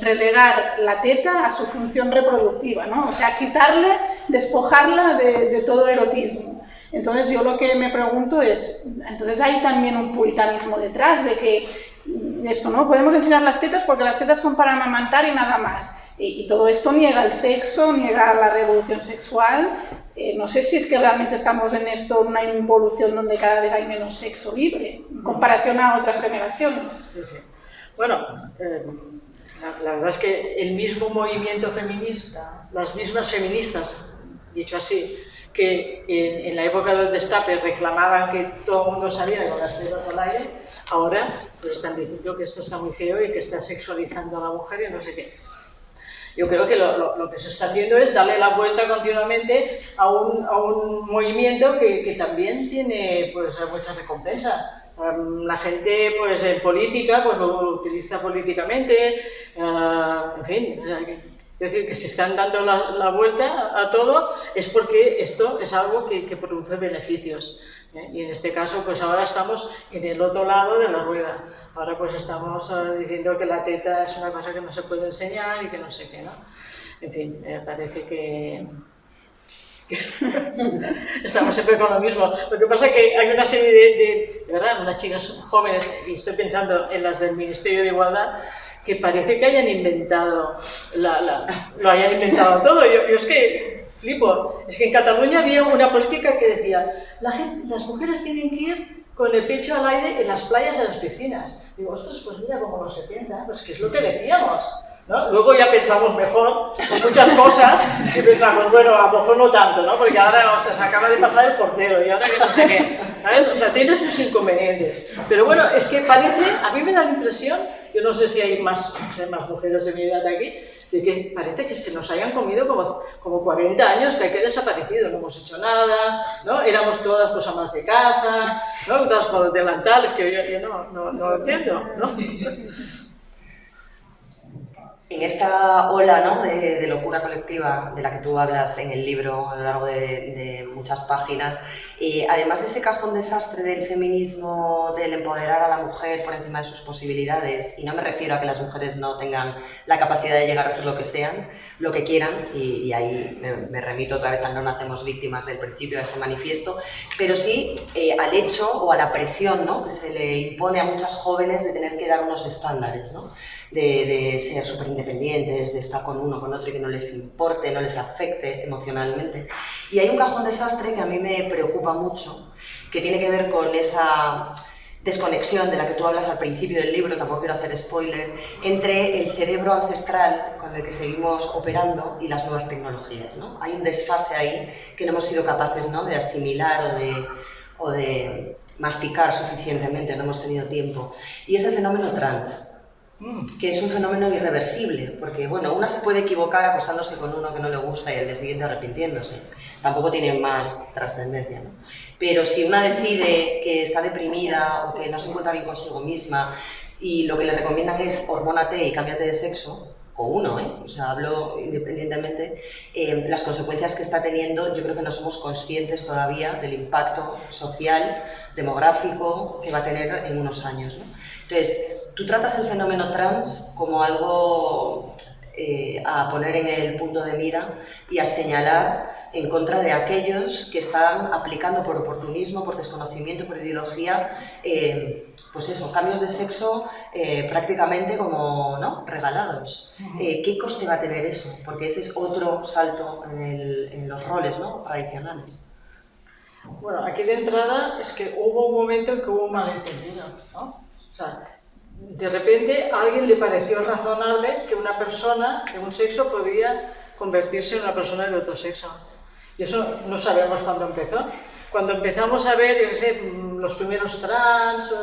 relegar la teta a su función reproductiva, ¿no? O sea, quitarle, despojarla de todo erotismo. Entonces yo lo que me pregunto es, entonces hay también un puritanismo detrás de que esto, ¿no? Podemos enseñar las tetas porque las tetas son para amamantar y nada más. Y todo esto niega el sexo, niega la revolución sexual. No sé si es que realmente estamos en esto, en una involución donde cada vez hay menos sexo libre, en comparación a otras generaciones. Sí, sí. Bueno, la verdad es que el mismo movimiento feminista, las mismas feministas, dicho así, que en la época del destape reclamaban que todo el mundo saliera con las tetas al aire, ahora pues están diciendo que esto está muy feo y que está sexualizando a la mujer y no sé qué. Yo creo que lo que se está haciendo es darle la vuelta continuamente a un movimiento que también tiene pues, muchas recompensas. La gente pues, en política pues, lo utiliza políticamente, en fin. Es decir, que se están dando la vuelta a todo es porque esto es algo que produce beneficios. Y en este caso, pues ahora estamos en el otro lado de la rueda. Ahora pues estamos diciendo que la teta es una cosa que no se puede enseñar y que no sé qué, ¿no? En fin, parece que estamos siempre con lo mismo. Lo que pasa es que hay una serie de verdad, unas chicas jóvenes, y estoy pensando en las del Ministerio de Igualdad, que parece que hayan inventado, lo hayan inventado todo. Yo es que flipo. Es que en Cataluña había una política que decía las mujeres tienen que ir con el pecho al aire en las playas y en las piscinas. Digo, ostras, pues mira, como los 70, pues que es lo que decíamos, ¿no? Luego ya pensamos mejor en muchas cosas y pensamos, bueno, a lo mejor no tanto, ¿no? Porque ahora, ostras, acaba de pasar el portero y ahora que no sé qué, ¿sabes? O sea, tiene sus inconvenientes. Pero bueno, es que parece, a mí me da la impresión, yo no sé si hay más mujeres de mi edad aquí, de que parece que se nos hayan comido como 40 años que hay que desaparecido, no hemos hecho nada, ¿no? Éramos todas pues amas de casa, ¿no? Todas con delantales, que yo no entiendo, ¿no? En esta ola, ¿no?, de locura colectiva de la que tú hablas en el libro a lo largo de muchas páginas, además de ese cajón desastre del feminismo, del empoderar a la mujer por encima de sus posibilidades, y no me refiero a que las mujeres no tengan la capacidad de llegar a ser lo que sean, lo que quieran, y ahí me remito otra vez a No nacemos víctimas del principio de ese manifiesto, pero sí al hecho o a la presión, ¿no?, que se le impone a muchas jóvenes de tener que dar unos estándares, ¿no?, de ser súper independientes, de estar con uno, con otro y que no les importe, no les afecte emocionalmente. Y hay un cajón desastre que a mí me preocupa mucho, que tiene que ver con esa desconexión de la que tú hablas al principio del libro, tampoco quiero hacer spoiler, entre el cerebro ancestral con el que seguimos operando y las nuevas tecnologías, ¿no? Hay un desfase ahí que no hemos sido capaces, ¿no?, de asimilar o de masticar suficientemente, no hemos tenido tiempo. Y es el fenómeno trans, que es un fenómeno irreversible, porque bueno, una se puede equivocar acostándose con uno que no le gusta y al día siguiente arrepintiéndose, tampoco tiene más trascendencia, ¿no? Pero si una decide que está deprimida o que no se encuentra bien consigo misma y lo que le recomiendan es hormónate y cámbiate de sexo, o uno, o sea, hablo independientemente, las consecuencias que está teniendo, yo creo que no somos conscientes todavía del impacto social, demográfico que va a tener en unos años, ¿no? Entonces, tú tratas el fenómeno trans como algo a poner en el punto de mira y a señalar en contra de aquellos que están aplicando por oportunismo, por desconocimiento, por ideología, pues eso, cambios de sexo prácticamente como, ¿no?, regalados. ¿Qué coste va a tener eso? Porque ese es otro salto en los roles, ¿no?, tradicionales. Bueno, aquí de entrada es que hubo un momento en que hubo un malentendido, ¿no? O sea, de repente a alguien le pareció razonable que una persona de un sexo podía convertirse en una persona de otro sexo. Y eso no sabemos cuándo empezó. Cuando empezamos a ver los primeros trans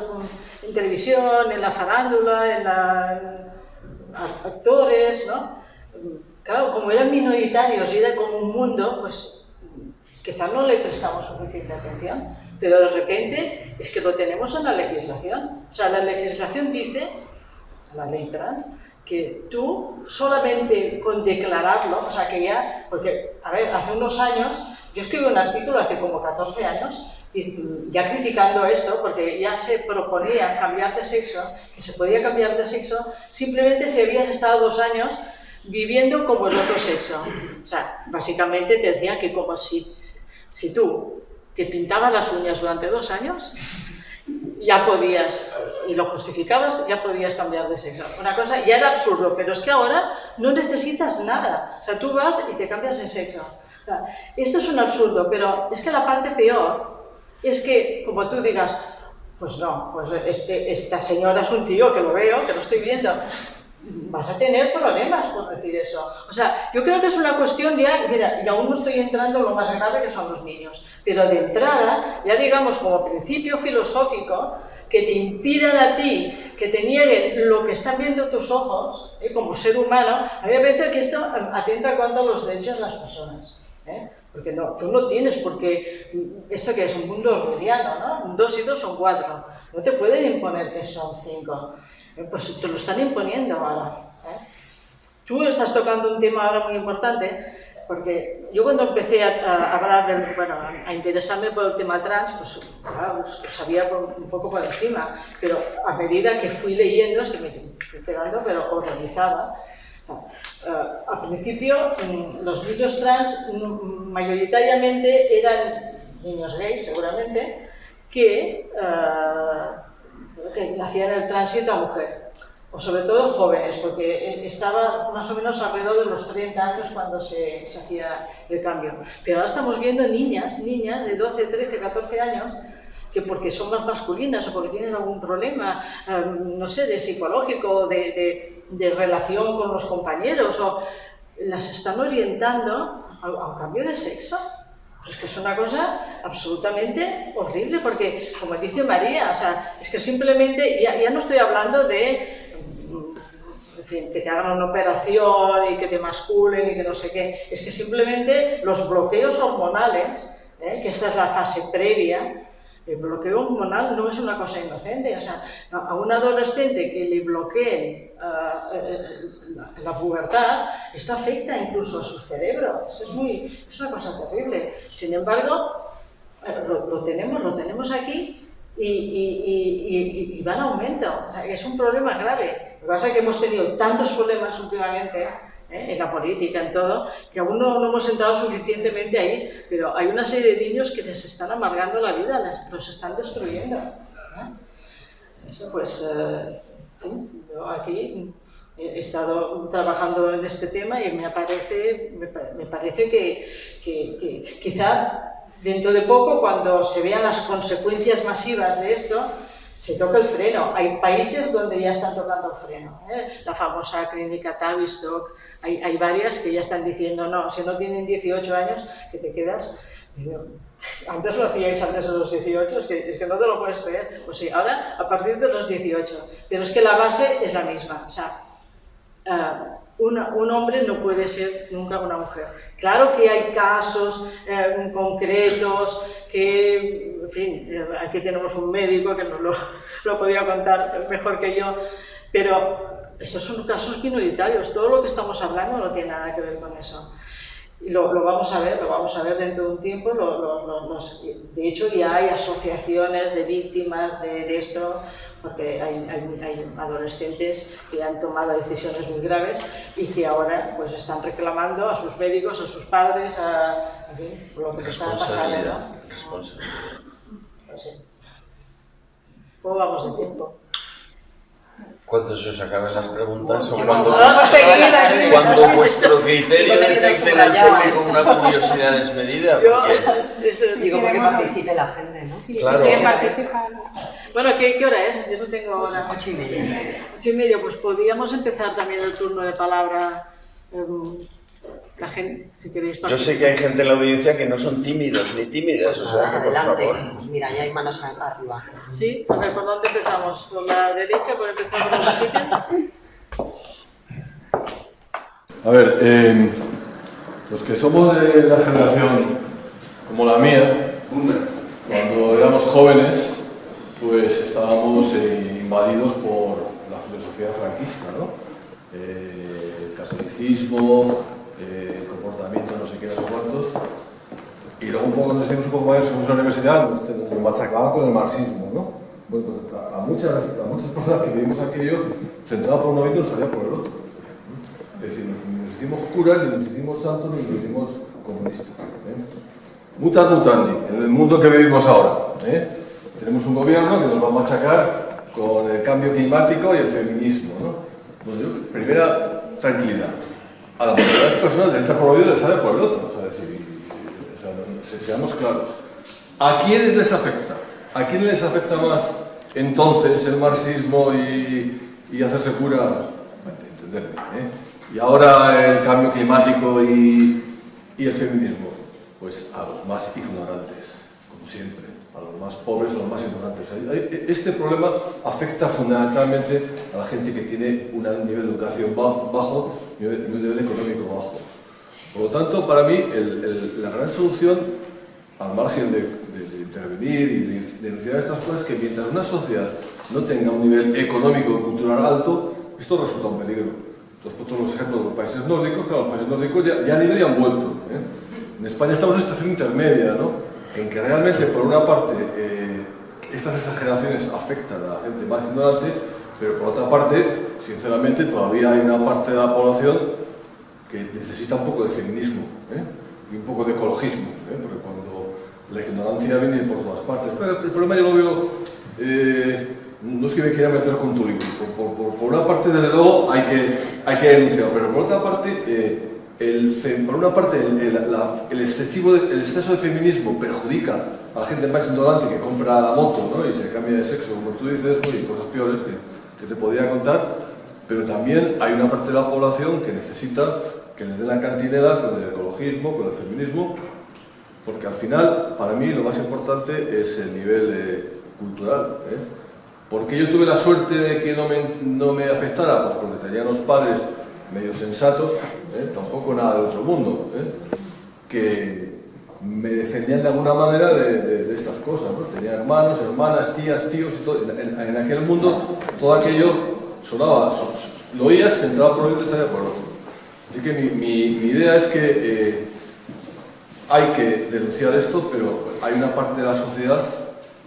en televisión, en la farándula, en actores, ¿no? Claro, como eran minoritarios y era como un mundo, pues quizá no le prestamos suficiente atención. Pero de repente es que lo tenemos en la legislación. O sea, la legislación dice, la ley trans, que tú solamente con declararlo, o sea que ya, porque, a ver, hace unos años, yo escribí un artículo hace como 14 años, ya criticando esto, porque ya se proponía cambiar de sexo, que se podía cambiar de sexo simplemente si habías estado 2 años viviendo como el otro sexo. O sea, básicamente te decían que como si tú te pintabas las uñas durante 2 años, ya podías, y lo justificabas, ya podías cambiar de sexo. Una cosa ya era absurdo, pero es que ahora no necesitas nada. O sea, tú vas y te cambias de sexo. O sea, esto es un absurdo, pero es que la parte peor es que, como tú digas, pues no, pues esta señora es un tío que lo veo, que lo estoy viendo. Vas a tener problemas por decir eso. O sea, yo creo que es una cuestión ya, mira, y aún no estoy entrando en lo más grave que son los niños, pero de entrada, ya digamos como principio filosófico, que te impidan a ti, que te nieguen lo que están viendo tus ojos, como ser humano, a mí me parece que esto atenta contra los derechos de las personas. Porque no, tú no tienes porque esto que es un mundo orwelliano, ¿no? 2 y 2 son 4. No te pueden imponer que son 5. Pues te lo están imponiendo ahora. Tú estás tocando un tema ahora muy importante, porque yo cuando empecé a hablar, a interesarme por el tema trans, pues claro, lo sabía un poco por encima, pero a medida que fui leyendo, es que me fui quedando, pero organizada. Al principio, los niños trans mayoritariamente eran niños gays, seguramente, que hacían el tránsito a mujer, o sobre todo jóvenes, porque estaba más o menos alrededor de los 30 años cuando se hacía el cambio. Pero ahora estamos viendo niñas de 12, 13, 14 años, que porque son más masculinas o porque tienen algún problema, no sé, de psicológico, de relación con los compañeros, o las están orientando a un cambio de sexo. Es que es una cosa absolutamente horrible, porque, como dice María, o sea, es que simplemente, ya no estoy hablando de, en fin, que te hagan una operación y que te masculen y que no sé qué, es que simplemente los bloqueos hormonales, que esta es la fase previa. El bloqueo hormonal no es una cosa inocente, o sea, a un adolescente que le bloqueen la pubertad, esto afecta incluso a su cerebro, es una cosa terrible. Sin embargo, lo tenemos aquí y va en aumento, es un problema grave. Lo que pasa es que hemos tenido tantos problemas últimamente, en la política, en todo, que aún no hemos entrado suficientemente ahí, pero hay una serie de niños que les están amargando la vida, los están destruyendo. Eso pues, yo aquí he estado trabajando en este tema y me parece que quizá dentro de poco, cuando se vean las consecuencias masivas de esto, se toca el freno. Hay países donde ya están tocando el freno. La famosa clínica Tavistock, hay varias que ya están diciendo, no, si no tienen 18 años, que te quedas... Antes lo hacíais antes de los 18, es que no te lo puedes creer. Pues sí, ahora a partir de los 18. Pero es que la base es la misma. O sea, un hombre no puede ser nunca una mujer. Claro que hay casos concretos que, en fin, aquí tenemos un médico que nos lo podía contar mejor que yo, pero esos son casos minoritarios. Todo lo que estamos hablando no tiene nada que ver con eso. Y lo vamos a ver dentro de un tiempo. De hecho, ya hay asociaciones de víctimas de esto, porque hay adolescentes que han tomado decisiones muy graves y que ahora pues están reclamando a sus médicos, a sus padres, por lo que está pasando, ¿no? Responsabilidad. Pues sí. ¿Cómo vamos de tiempo? Cuando se os acaben las preguntas o Vamos a seguir aquí. cuando vuestro criterio Sí, detecte en el público una curiosidad desmedida. Digo, porque participe la gente, ¿no? Sí, Claro. sí, participar. Bueno, ¿qué hora es? Yo no tengo hora. 8:30. 8:30, pues podríamos empezar también el turno de palabra. La gente, si queréis participar. Yo sé que hay gente en la audiencia que no son tímidos ni tímidas, o sea que por Adelante. favor. Pues mira, ya hay manos arriba. Sí, a ver, ¿por dónde empezamos? ¿Por la derecha? ¿Por empezar por otro sitio? A ver, los que somos de la generación como la mía, cuando éramos jóvenes, pues estábamos invadidos por la filosofía franquista, ¿no? catolicismo, comportamiento no sé qué, no sé cuántos. Y luego un poco nos hicimos un poco más en la universidad, nos machacaban con el marxismo, ¿no? Bueno, pues a muchas personas que vivimos aquello, se entraba por un oído y nos salía por el otro. Es decir, nos hicimos curas, ni nos hicimos santos, ni nos hicimos comunistas. Mutas mutandi, en el mundo que vivimos ahora. Tenemos un gobierno que nos va a machacar con el cambio climático y el feminismo, ¿no? Bueno, yo, primera tranquilidad. A la mayoría de las personas le entra por el oído y le sale por el otro. O sea, seamos claros. ¿A quiénes les afecta? ¿A quiénes les afecta más entonces el marxismo y hacerse cura? Entenderme, Y ahora el cambio climático y el feminismo. Pues a los más ignorantes, como siempre, a los más pobres, a los más ignorantes. Este problema afecta fundamentalmente a la gente que tiene un nivel de educación bajo y un nivel económico bajo. Por lo tanto, para mí, la gran solución, al margen de intervenir y de denunciar estas cosas, es que mientras una sociedad no tenga un nivel económico y cultural alto, esto resulta un peligro. Entonces, todos los ejemplos de los países nórdicos, claro, los países nórdicos ya han ido y han vuelto. En España estamos en una situación intermedia, ¿no? En que realmente, por una parte, estas exageraciones afectan a la gente más ignorante, pero por otra parte, sinceramente, todavía hay una parte de la población que necesita un poco de feminismo y un poco de ecologismo, porque cuando la ignorancia viene por todas partes. El problema yo lo veo, no es que me quiera meter con tu libro, por una parte, desde luego, hay que denunciarlo, pero por otra parte, por una parte, el exceso de feminismo perjudica a la gente más ignorante que compra la moto, ¿no? Y se cambia de sexo, como tú dices, y cosas peores que te podría contar, pero también hay una parte de la población que necesita que les den la cantinela con el ecologismo, con el feminismo, porque al final, para mí, lo más importante es el nivel cultural. ¿Por qué yo tuve la suerte de que no me afectara? Pues porque tenía unos padres medio sensatos, tampoco nada del otro mundo, que me defendían de alguna manera de estas cosas, ¿no? Tenía hermanos, hermanas, tías, tíos y todo. En aquel mundo todo aquello sonaba, lo oías, entraba por uno y salía por el otro. Así que mi idea es que hay que denunciar esto, pero hay una parte de la sociedad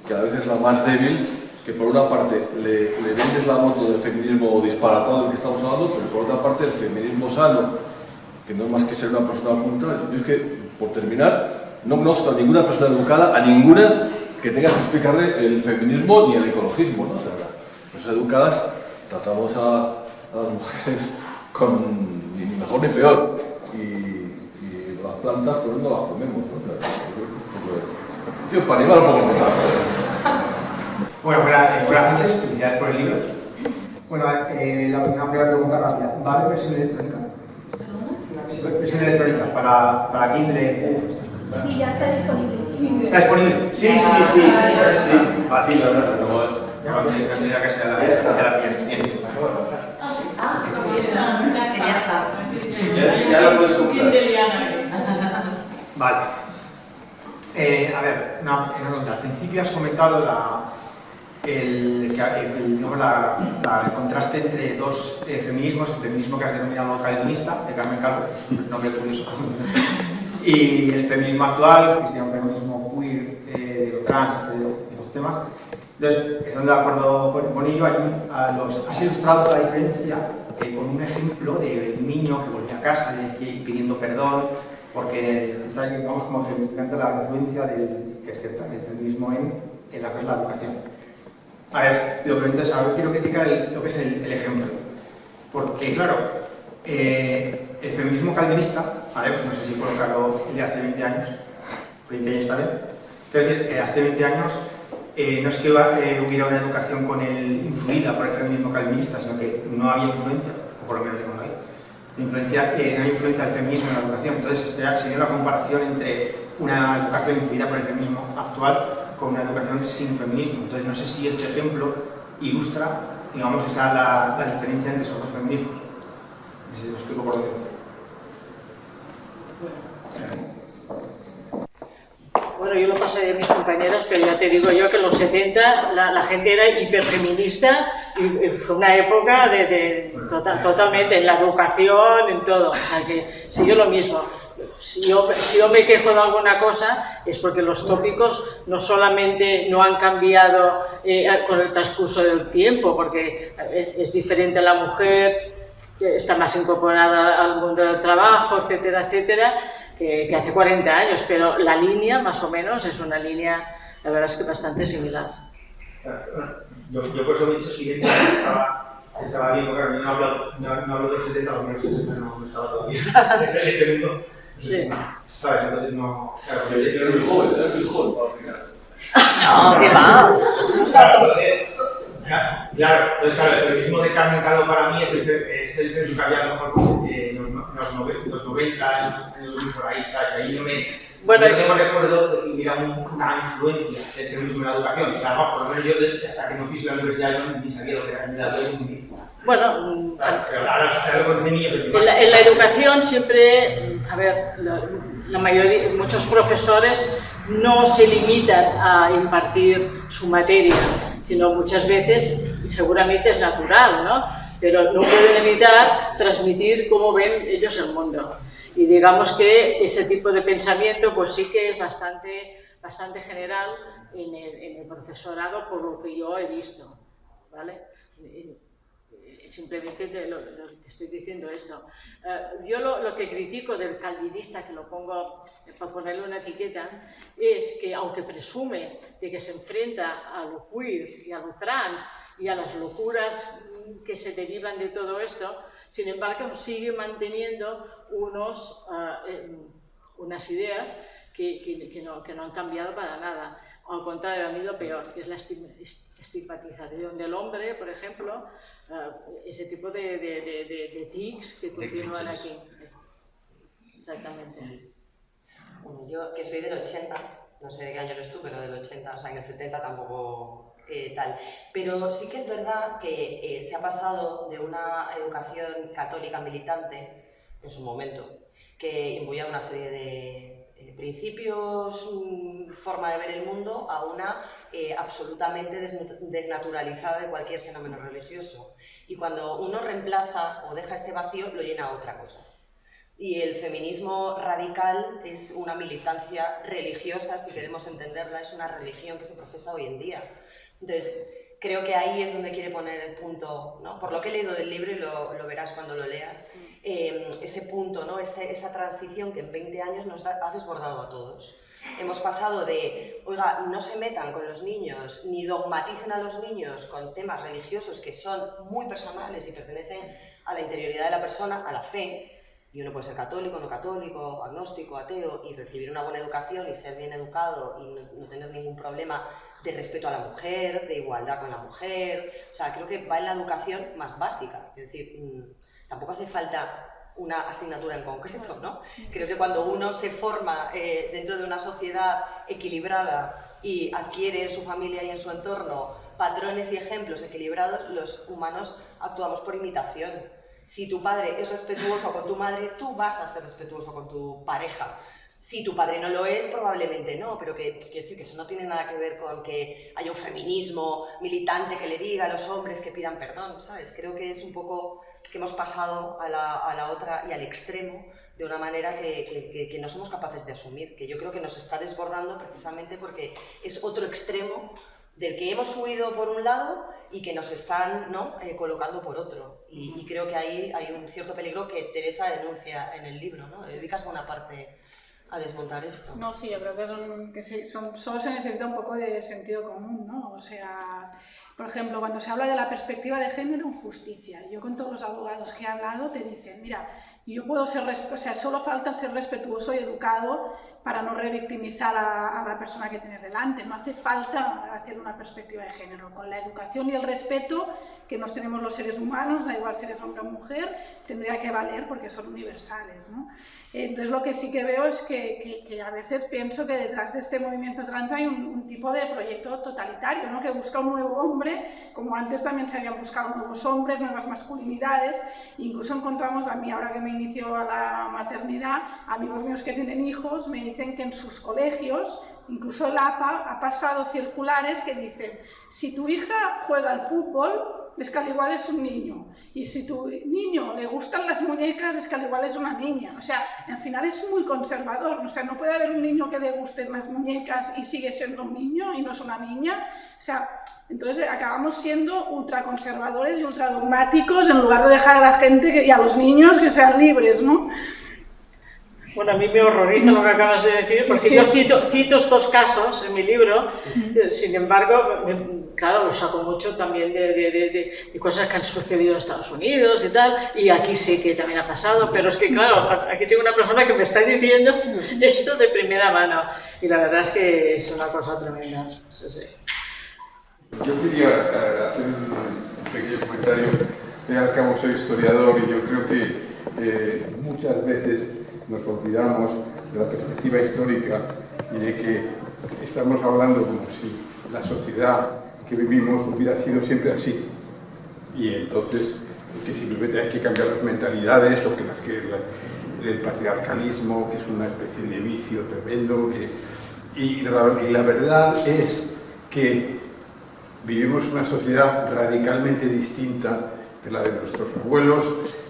que a veces es la más débil, que por una parte le vendes la moto del feminismo disparatado del que estamos hablando, pero por otra parte el feminismo sano, que no es más que ser una persona culta. Yo es que, por terminar, no conozco a ninguna persona educada, a ninguna que tengas que explicarle el feminismo ni el ecologismo, ¿no? O sea, las personas educadas tratamos a las mujeres ni mejor ni peor, y las plantas pues no las comemos, ¿no? O sea, yo para animar un poco más. Bueno, buenas noches, felicidades por el libro. Bueno, una primera pregunta rápida. ¿Va a haber versión electrónica? Sí, versión electrónica para Kindle. Sí, ya está disponible. ¿Está disponible? Sí. Vale, sí, ya tendría que ser la piel. Bien. Ya está. Ya lo puedes comprar. Vale. A ver, una pregunta. Al principio has comentado el contraste entre dos feminismos, el feminismo que has denominado calvinista, de Carmen Calvo, un nombre curioso, y el feminismo actual, que sería un feminismo queer, de lo trans, estos temas. Entonces, estando de acuerdo con ello, has ilustrado la diferencia con un ejemplo del niño que volvía a casa y pidiendo perdón, porque vamos como ejemplificando la influencia del feminismo en la que es la educación. A ver, entonces ahora quiero criticar lo que es el ejemplo, porque claro, el feminismo calvinista, a ver, no sé si colocarlo el de hace 20 años, 20 años está bien, entonces hace 20 años no es que hubiera una educación influida por el feminismo calvinista, sino que no había influencia, o por lo menos no había influencia del feminismo en la educación. Entonces sería una comparación entre una educación influida por el feminismo actual con una educación sin feminismo. Entonces no sé si este ejemplo ilustra, digamos, la diferencia entre esos dos feminismos. No sé si me explico por dónde. Bueno, yo lo pasé mismo compañeras, pero ya te digo yo que en los 70 la gente era hiperfeminista y fue una época totalmente en la educación, en todo. O sea, que siguió lo mismo. Si yo me quejo de alguna cosa es porque los tópicos no solamente no han cambiado con el transcurso del tiempo, porque es diferente la mujer, que está más incorporada al mundo del trabajo, etcétera, etcétera, que hace 40 años, pero la línea, más o menos, es una línea, la verdad es que bastante similar. Yo por eso he dicho siguiente, estaba bien, porque no hablo de los 70, porque los 60 no estaba todavía en este mundo. Sí. ¿Sabes? Entonces no... Claro, Yo era muy joven, al final. No, ¿qué va? Claro, entonces claro, el feminismo de Carmen Calvo para mí es el feminismo que había a lo mejor en los 90, en los por ahí, ¿sabes? Ahí no tengo recuerdo de que hubiera una influencia del feminismo en la educación. O sea, no, por lo menos yo hasta que no fui a la universidad yo ni sabía lo que era la educación. Bueno, en la educación siempre, a ver, la mayoría, muchos profesores no se limitan a impartir su materia, sino muchas veces, y seguramente es natural, ¿no? Pero no pueden evitar transmitir cómo ven ellos el mundo. Y digamos que ese tipo de pensamiento pues sí que es bastante general en el profesorado por lo que yo he visto, ¿vale? Simplemente te estoy diciendo eso. Yo lo que critico del calvinista, que lo pongo para ponerle una etiqueta, es que aunque presume de que se enfrenta a lo queer y a lo trans y a las locuras que se derivan de todo esto, sin embargo sigue manteniendo unas ideas que no han cambiado para nada. Al contrario, han ido peor, que es la estigmatización del hombre, por ejemplo, ese tipo de tics que continúan aquí. Exactamente. Bueno, yo que soy del 80, no sé de qué año eres tú, pero del 80, o sea, en el 70 tampoco tal. Pero sí que es verdad que se ha pasado de una educación católica militante, en su momento, que imbuía una serie de principios, forma de ver el mundo, a una absolutamente desnaturalizada de cualquier fenómeno religioso. Y cuando uno reemplaza o deja ese vacío, lo llena otra cosa. Y el feminismo radical es una militancia religiosa, si queremos entenderla, es una religión que se profesa hoy en día. Entonces, creo que ahí es donde quiere poner el punto, ¿no? Por lo que he leído del libro, y lo verás cuando lo leas, ese punto, ¿no? Esa transición que en 20 años nos ha desbordado a todos. Hemos pasado de, oiga, no se metan con los niños, ni dogmaticen a los niños con temas religiosos que son muy personales y pertenecen a la interioridad de la persona, a la fe, y uno puede ser católico, no católico, agnóstico, ateo, y recibir una buena educación y ser bien educado y no tener ningún problema de respeto a la mujer, de igualdad con la mujer. O sea, creo que va en la educación más básica, es decir, tampoco hace falta una asignatura en concreto, ¿no? Creo que cuando uno se forma dentro de una sociedad equilibrada y adquiere en su familia y en su entorno patrones y ejemplos equilibrados, los humanos actuamos por imitación. Si tu padre es respetuoso con tu madre, tú vas a ser respetuoso con tu pareja. Si tu padre no lo es, probablemente no, pero quiero decir que eso no tiene nada que ver con que haya un feminismo militante que le diga a los hombres que pidan perdón, ¿sabes? Creo que es un poco que hemos pasado a la otra y al extremo de una manera que no somos capaces de asumir, que yo creo que nos está desbordando precisamente porque es otro extremo del que hemos huido por un lado y que nos están, ¿no? Colocando por otro. Y creo que ahí hay un cierto peligro que Teresa denuncia en el libro, ¿no? Dedicas buena parte a desmontar esto. No, sí, yo creo que solo se necesita un poco de sentido común, ¿no? O sea, por ejemplo, cuando se habla de la perspectiva de género en justicia, yo con todos los abogados que he hablado te dicen, mira, yo puedo ser, o sea, solo falta ser respetuoso y educado para no revictimizar a la persona que tienes delante, no hace falta hacer una perspectiva de género, con la educación y el respeto que nos tenemos los seres humanos, da igual si eres hombre o mujer, tendría que valer porque son universales, ¿no? Entonces lo que sí que veo es que a veces pienso que detrás de este movimiento trans hay un tipo de proyecto totalitario, ¿no? Que busca un nuevo hombre, como antes también se habían buscado nuevos hombres, nuevas masculinidades, incluso encontramos a mí, ahora que me inicio a la maternidad, amigos míos que tienen hijos me dicen que en sus colegios incluso el APA ha pasado circulares que dicen, si tu hija juega al fútbol, es que al igual es un niño, y si tu niño le gustan las muñecas, es que al igual es una niña. O sea, al final es muy conservador, o sea, no puede haber un niño que le gusten las muñecas y sigue siendo un niño y no es una niña. O sea, entonces acabamos siendo ultraconservadores y ultradogmáticos en lugar de dejar a la gente y a los niños que sean libres, ¿no? Bueno, a mí me horroriza lo que acabas de decir, porque sí, yo cito estos casos en mi libro, sin embargo, claro, lo saco mucho también de cosas que han sucedido en Estados Unidos y tal, y aquí sí que también ha pasado, pero es que claro, aquí tengo una persona que me está diciendo esto de primera mano, y la verdad es que es una cosa tremenda. Sí, sí. Yo quería hacer un pequeño comentario. Al cabo soy historiador y yo creo que muchas veces nos olvidamos de la perspectiva histórica y de que estamos hablando como si la sociedad que vivimos hubiera sido siempre así. Y entonces que simplemente hay que cambiar las mentalidades o que el patriarcalismo, que es una especie de vicio tremendo. Y la verdad es que vivimos una sociedad radicalmente distinta de la de nuestros abuelos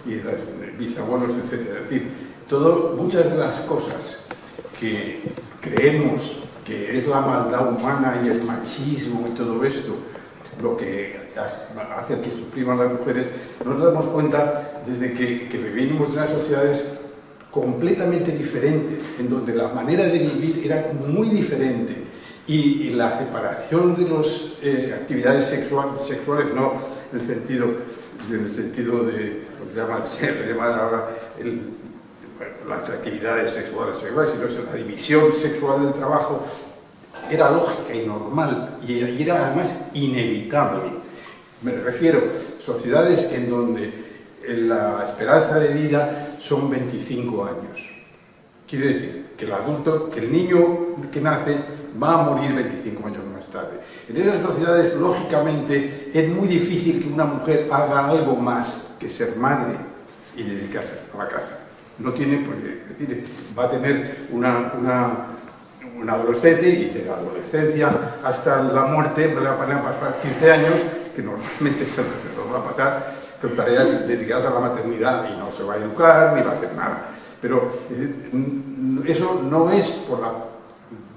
y de los bisabuelos, etc. Es decir, muchas de las cosas que creemos que es la maldad humana y el machismo y todo esto, lo que hace que supriman las mujeres, nos damos cuenta desde que vivimos en unas sociedades completamente diferentes, en donde la manera de vivir era muy diferente y la separación de las actividades sexuales, no en el sentido de lo que llaman ahora las actividades sexuales, sino la división sexual del trabajo era lógica y normal y era además inevitable. Me refiero a sociedades en donde la esperanza de vida son 25 años. Quiere decir que el adulto, que el niño que nace va a morir 25 años más tarde. En esas sociedades, lógicamente, es muy difícil que una mujer haga algo más que ser madre y dedicarse a la casa. No tiene, porque es decir, va a tener una adolescencia y de la adolescencia hasta la muerte van a pasar 15 años, que normalmente se va a pasar con tareas dedicadas a la maternidad y no se va a educar ni va a hacer nada. Pero eso no es por la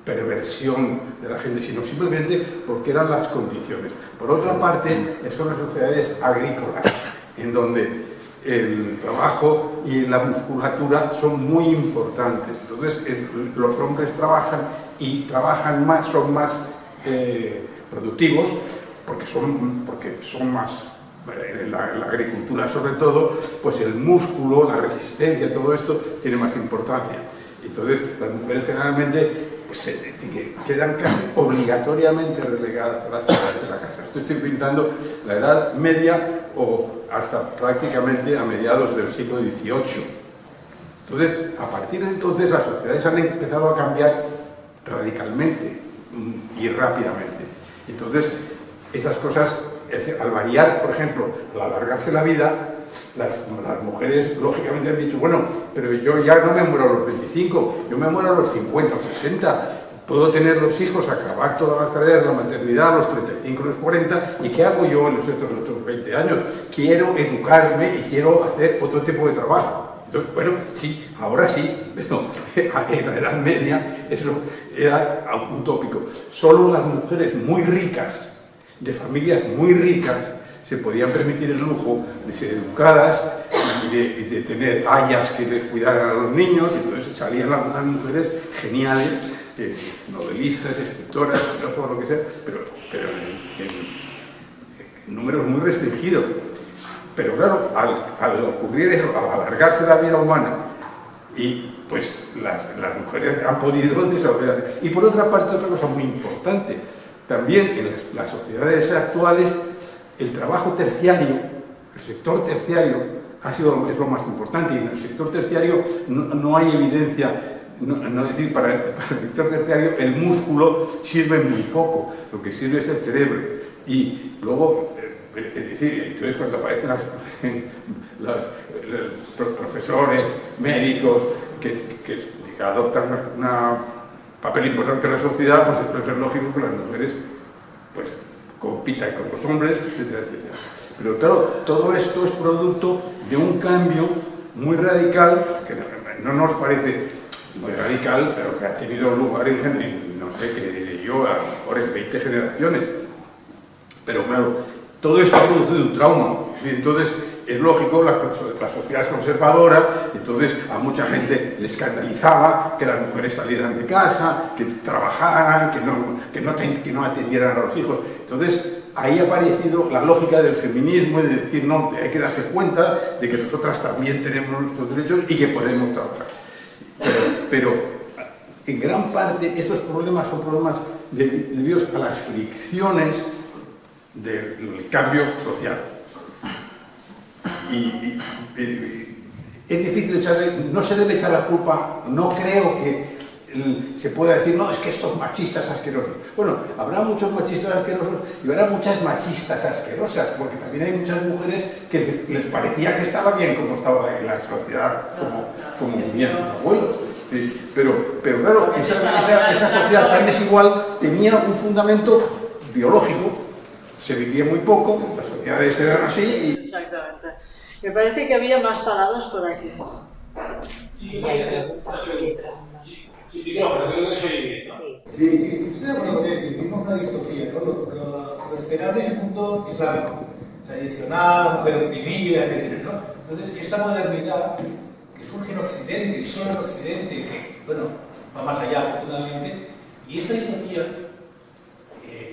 perversión de la gente, sino simplemente porque eran las condiciones. Por otra parte, son las sociedades agrícolas, en donde el trabajo y la musculatura son muy importantes. Entonces, los hombres trabajan y trabajan más, son más productivos, porque son más, en la agricultura sobre todo, pues el músculo, la resistencia, todo esto tiene más importancia. Entonces, las mujeres generalmente pues, quedan casi obligatoriamente relegadas a las tareas de la casa. Estoy pintando la Edad Media o hasta prácticamente a mediados del siglo XVIII. Entonces, a partir de entonces, las sociedades han empezado a cambiar radicalmente y rápidamente. Entonces, esas cosas, al variar, por ejemplo, al alargarse la vida, las mujeres lógicamente han dicho, bueno, pero yo ya no me muero a los 25, yo me muero a los 50 o 60, puedo tener los hijos, acabar todas las tareas de la maternidad a los 35, a los 40, ¿y qué hago yo en los otros 20 años? Quiero educarme y quiero hacer otro tipo de trabajo. Entonces, bueno, sí, ahora sí, pero en la Edad Media eso era utópico. Solo las mujeres muy ricas, de familias muy ricas, se podían permitir el lujo de ser educadas y de tener ayas que les cuidaran a los niños, y entonces salían las mujeres geniales, novelistas, escritoras, o lo que sea, pero en números muy restringidos. Pero claro, al ocurrir eso, al alargarse la vida humana, y pues las mujeres han podido desarrollarse. Y por otra parte, otra cosa muy importante, también en las sociedades actuales, el trabajo terciario, el sector terciario, es lo más importante, y en el sector terciario no hay evidencia, es decir, para el sector terciario el músculo sirve muy poco, lo que sirve es el cerebro. Y luego, es decir, entonces cuando aparecen los profesores, médicos, que adoptan una papel importante en la sociedad, pues entonces es lógico que las mujeres pues compitan con los hombres, etcétera, etcétera. Pero claro, todo esto es producto de un cambio muy radical, que no nos parece muy radical, pero que ha tenido lugar en no sé, que yo, a lo mejor en 20 generaciones. Pero claro, todo esto ha producido un trauma. Entonces, es lógico, la sociedad es conservadora, entonces a mucha gente le escandalizaba que las mujeres salieran de casa, que trabajaran, que no atendieran a los hijos. Entonces, ahí ha aparecido la lógica del feminismo y de decir, no, hay que darse cuenta de que nosotras también tenemos nuestros derechos y que podemos trabajar. Pero en gran parte estos problemas son problemas debidos a las fricciones del cambio social. Y es difícil echarle, no se debe echar la culpa, no creo que se pueda decir, no, es que estos machistas asquerosos. Bueno, habrá muchos machistas asquerosos y habrá muchas machistas asquerosas, porque también hay muchas mujeres que les parecía que estaba bien como estaba en la sociedad, como vivían sus abuelos. Pero claro, esa sociedad tan desigual tenía un fundamento biológico, se vivía muy poco, las sociedades eran así y... Exactamente. Me parece que había más palabras por aquí. Sí, micrófono, creo que soy bien, ¿no? Sí, estoy de acuerdo que vivimos una distopía, ¿no? Lo esperable es el mundo islámico, tradicional, mujer oprimida, etc., ¿no? Entonces, esta modernidad que surge en Occidente, y solo en Occidente, que, bueno, va más allá, afortunadamente, y esta distopía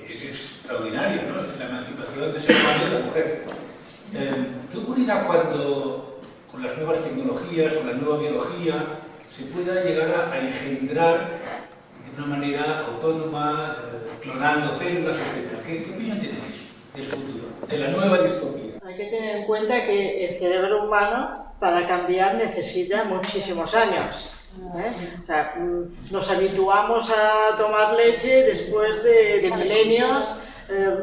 es extraordinaria, ¿no? Es la emancipación del ser humano y de la mujer. ¿Qué ocurrirá cuando, con las nuevas tecnologías, con la nueva biología, se pueda llegar a engendrar de una manera autónoma, clonando células, etc.? ¿Qué opinión tenéis del futuro, de la nueva distopía? Hay que tener en cuenta que el cerebro humano, para cambiar, necesita muchísimos años. O sea, nos habituamos a tomar leche después de milenios,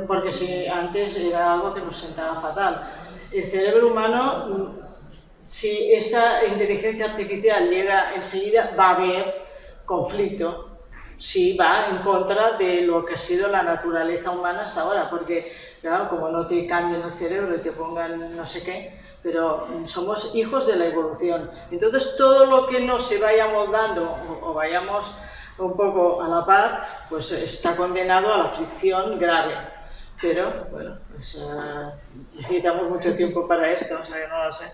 porque si antes era algo que nos sentaba fatal. El cerebro humano, si esta inteligencia artificial llega enseguida, va a haber conflicto, si va en contra de lo que ha sido la naturaleza humana hasta ahora, porque claro, como no te cambian el cerebro y te pongan no sé qué, pero somos hijos de la evolución. Entonces todo lo que no se vaya moldando o vayamos un poco a la par, pues está condenado a la fricción grave. Pero bueno, pues, necesitamos mucho tiempo para esto, o sea que no lo sé.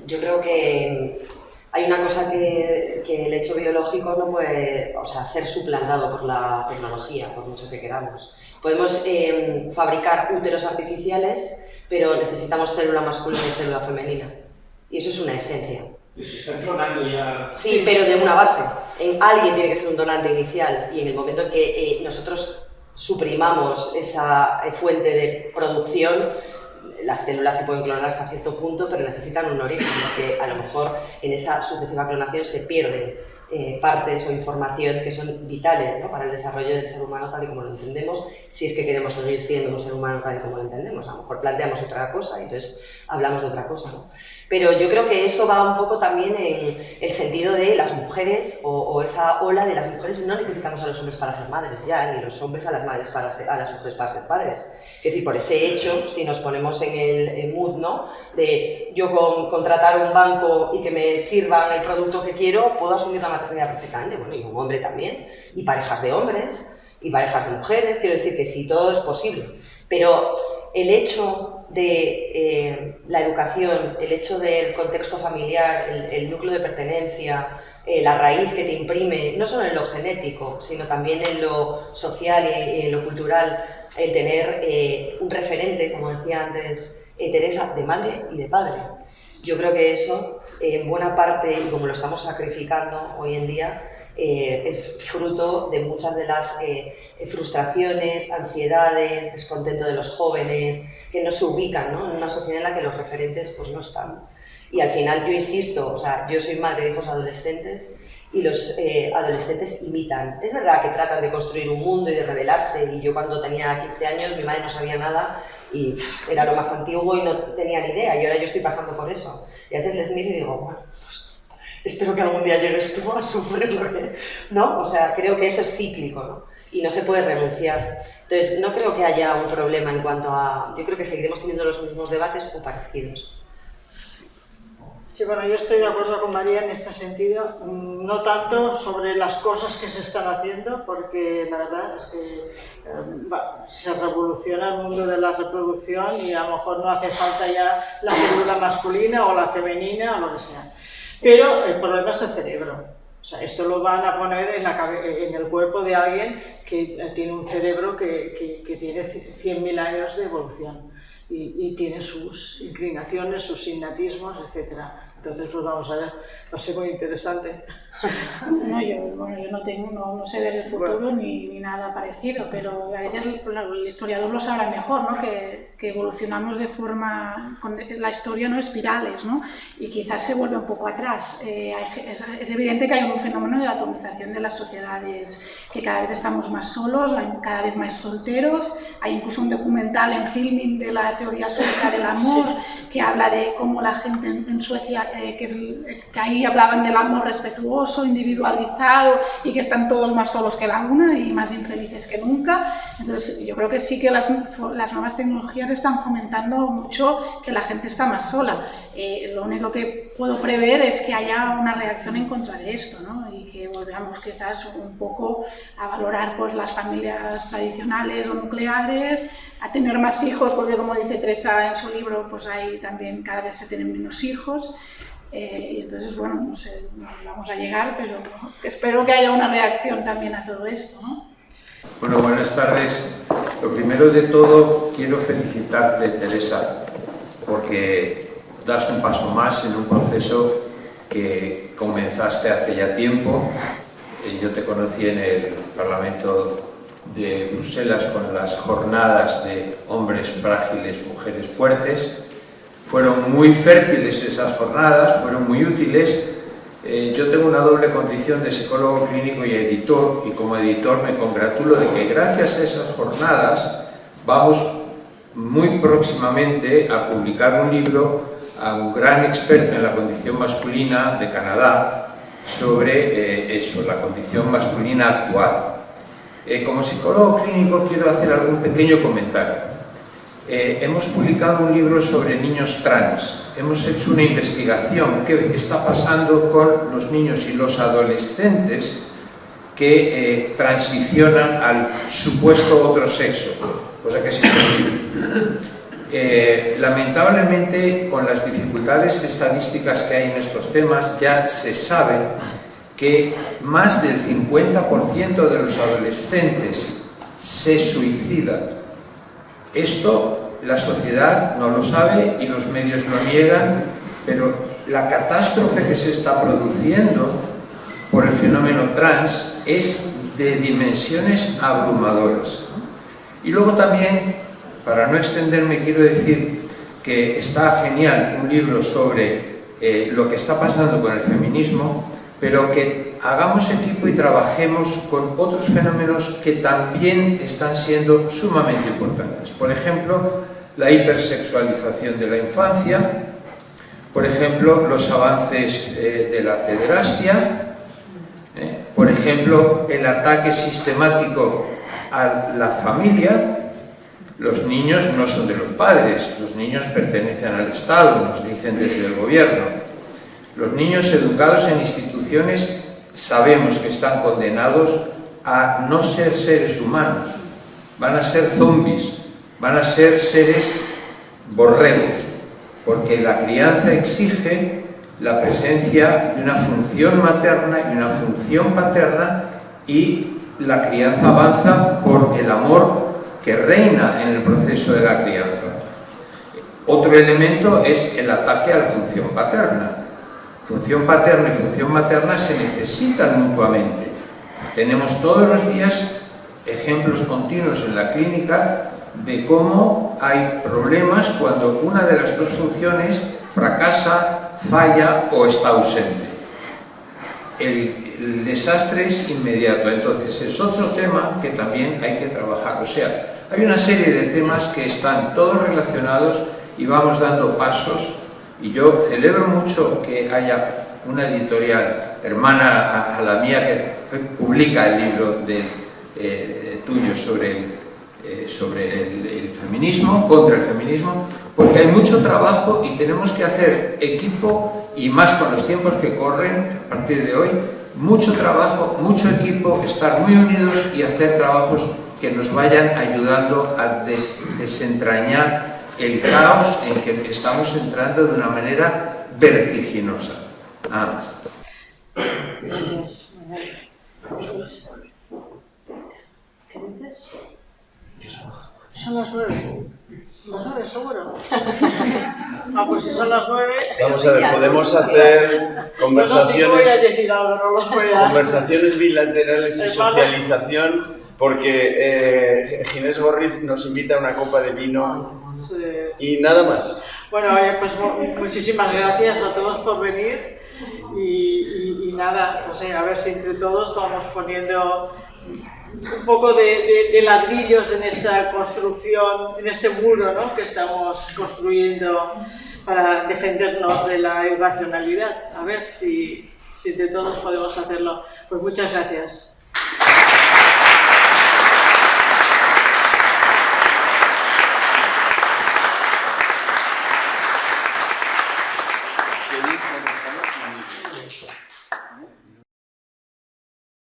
Yo creo que hay una cosa que el hecho biológico no puede, o sea, ser suplantado por la tecnología, por mucho que queramos. Podemos fabricar úteros artificiales, pero necesitamos célula masculina y célula femenina. Y eso es una esencia. Y se están clonando ya... Sí, pero de una base. Alguien tiene que ser un donante inicial, y en el momento en que nosotros suprimamos esa fuente de producción, las células se pueden clonar hasta cierto punto, pero necesitan un origen, porque a lo mejor en esa sucesiva clonación se pierden partes o información que son vitales, ¿no?, para el desarrollo del ser humano tal y como lo entendemos, si es que queremos seguir siendo un ser humano tal y como lo entendemos. A lo mejor planteamos otra cosa y entonces hablamos de otra cosa, ¿no? Pero yo creo que eso va un poco también en el sentido de las mujeres, o esa ola de las mujeres. No necesitamos a los hombres para ser madres ya, ni los hombres a las mujeres para ser padres. Es decir, por ese hecho, si nos ponemos en el mood, ¿no?, de yo contratar un banco y que me sirvan el producto que quiero, puedo asumir la maternidad perfectamente. Bueno, y un hombre también, y parejas de hombres, y parejas de mujeres. Quiero decir que sí, todo es posible. Pero el hecho de la educación, el hecho del contexto familiar, el núcleo de pertenencia, la raíz que te imprime, no solo en lo genético, sino también en lo social y en lo cultural, el tener un referente, como decía antes Teresa, de madre y de padre. Yo creo que eso, en buena parte, y como lo estamos sacrificando hoy en día, es fruto de muchas de las frustraciones, ansiedades, descontento de los jóvenes, que no se ubican, ¿no?, en una sociedad en la que los referentes pues, no están. Y al final, yo insisto, o sea, yo soy madre de hijos adolescentes, y los adolescentes imitan. Es verdad que tratan de construir un mundo y de rebelarse, y yo cuando tenía 15 años mi madre no sabía nada y era lo más antiguo y no tenía ni idea, y ahora yo estoy pasando por eso. Y a veces les miro y digo, bueno, pues, espero que algún día llegues tú a sufrir lo que... ¿no? O sea, creo que eso es cíclico, ¿no? Y no se puede renunciar. Entonces, no creo que haya un problema en cuanto a... Yo creo que seguiremos teniendo los mismos debates o parecidos. Sí, bueno, yo estoy de acuerdo con María en este sentido, no tanto sobre las cosas que se están haciendo, porque la verdad es que se revoluciona el mundo de la reproducción y a lo mejor no hace falta ya la célula masculina o la femenina o lo que sea. Pero el problema es el cerebro. O sea, esto lo van a poner en el cuerpo de alguien que tiene un cerebro que tiene 100.000 años de evolución y tiene sus inclinaciones, sus innatismos, etc. Entonces, pues vamos a ver, va a ser muy interesante. No, yo no sé ver el futuro ni nada parecido, pero a veces el historiador lo sabrá mejor, ¿no? Que evolucionamos de forma, con la historia, ¿no? Espirales, ¿no? Y quizás se vuelve un poco atrás. Es evidente que hay un fenómeno de atomización de las sociedades, que cada vez estamos más solos, hay cada vez más solteros, hay incluso un documental en Filming de la teoría sueca del amor, que habla de cómo la gente en Suecia, que ahí hablaban del amor respetuoso, individualizado, y que están todos más solos que la una y más infelices que nunca. Entonces yo creo que sí que las nuevas tecnologías están fomentando mucho que la gente está más sola. Lo único que puedo prever es que haya una reacción en contra de esto, ¿no? Y que volvamos quizás un poco a valorar pues, las familias tradicionales o nucleares, a tener más hijos, porque como dice Teresa en su libro, pues ahí también cada vez se tienen menos hijos. Y entonces, bueno, no sé, no vamos a llegar, pero espero que haya una reacción también a todo esto, ¿no? Bueno, buenas tardes. Lo primero de todo, quiero felicitarte, Teresa, porque das un paso más en un proceso que comenzaste hace ya tiempo. Yo te conocí en el Parlamento de Bruselas con las jornadas de hombres frágiles, mujeres fuertes. Fueron muy fértiles esas jornadas, fueron muy útiles. Yo tengo una doble condición de psicólogo clínico y editor, y como editor me congratulo de que gracias a esas jornadas vamos muy próximamente a publicar un libro a un gran experto en la condición masculina de Canadá sobre eso, la condición masculina actual. Como psicólogo clínico quiero hacer algún pequeño comentario. Hemos publicado un libro sobre niños trans. Hemos hecho una investigación qué está pasando con los niños y los adolescentes que transicionan al supuesto otro sexo, cosa que es imposible. Lamentablemente, con las dificultades estadísticas que hay en estos temas, ya se sabe que más del 50% de los adolescentes se suicidan. Esto la sociedad no lo sabe y los medios lo niegan, pero la catástrofe que se está produciendo por el fenómeno trans es de dimensiones abrumadoras. Y luego también, para no extenderme, quiero decir que está genial un libro sobre lo que está pasando con el feminismo, pero que hagamos equipo y trabajemos con otros fenómenos que también están siendo sumamente importantes. Por ejemplo, la hipersexualización de la infancia, por ejemplo, los avances de la pederastia, por ejemplo, el ataque sistemático a la familia. Los niños no son de los padres, los niños pertenecen al Estado, nos dicen desde el gobierno. Los niños educados en instituciones sabemos que están condenados a no ser seres humanos, van a ser zombies, van a ser seres borregos, porque la crianza exige la presencia de una función materna y una función paterna, y la crianza avanza por el amor que reina en el proceso de la crianza. Otro elemento es el ataque a la función paterna. Función paterna y función materna se necesitan mutuamente. Tenemos todos los días ejemplos continuos en la clínica de cómo hay problemas cuando una de las dos funciones fracasa, falla o está ausente. El desastre es inmediato, entonces es otro tema que también hay que trabajar. O sea, hay una serie de temas que están todos relacionados y vamos dando pasos. Y yo celebro mucho que haya una editorial hermana a la mía que publica el libro tuyo sobre el feminismo, contra el feminismo, porque hay mucho trabajo y tenemos que hacer equipo, y más con los tiempos que corren a partir de hoy, mucho trabajo, mucho equipo, estar muy unidos y hacer trabajos que nos vayan ayudando a desentrañar el caos en que estamos entrando de una manera vertiginosa. Nada más. Son las 9. ¿Las 9 seguro? Ah, pues si son las 9... Vamos a ver, podemos hacer conversaciones, conversaciones bilaterales y socialización, porque Ginés Gorriz nos invita a una copa de vino y nada más. Bueno, pues muchísimas gracias a todos por venir y nada, no sé, a ver si entre todos vamos poniendo un poco de ladrillos en esta construcción, en este muro, ¿no?, que estamos construyendo para defendernos de la irracionalidad. A ver si de todos podemos hacerlo. Pues muchas gracias.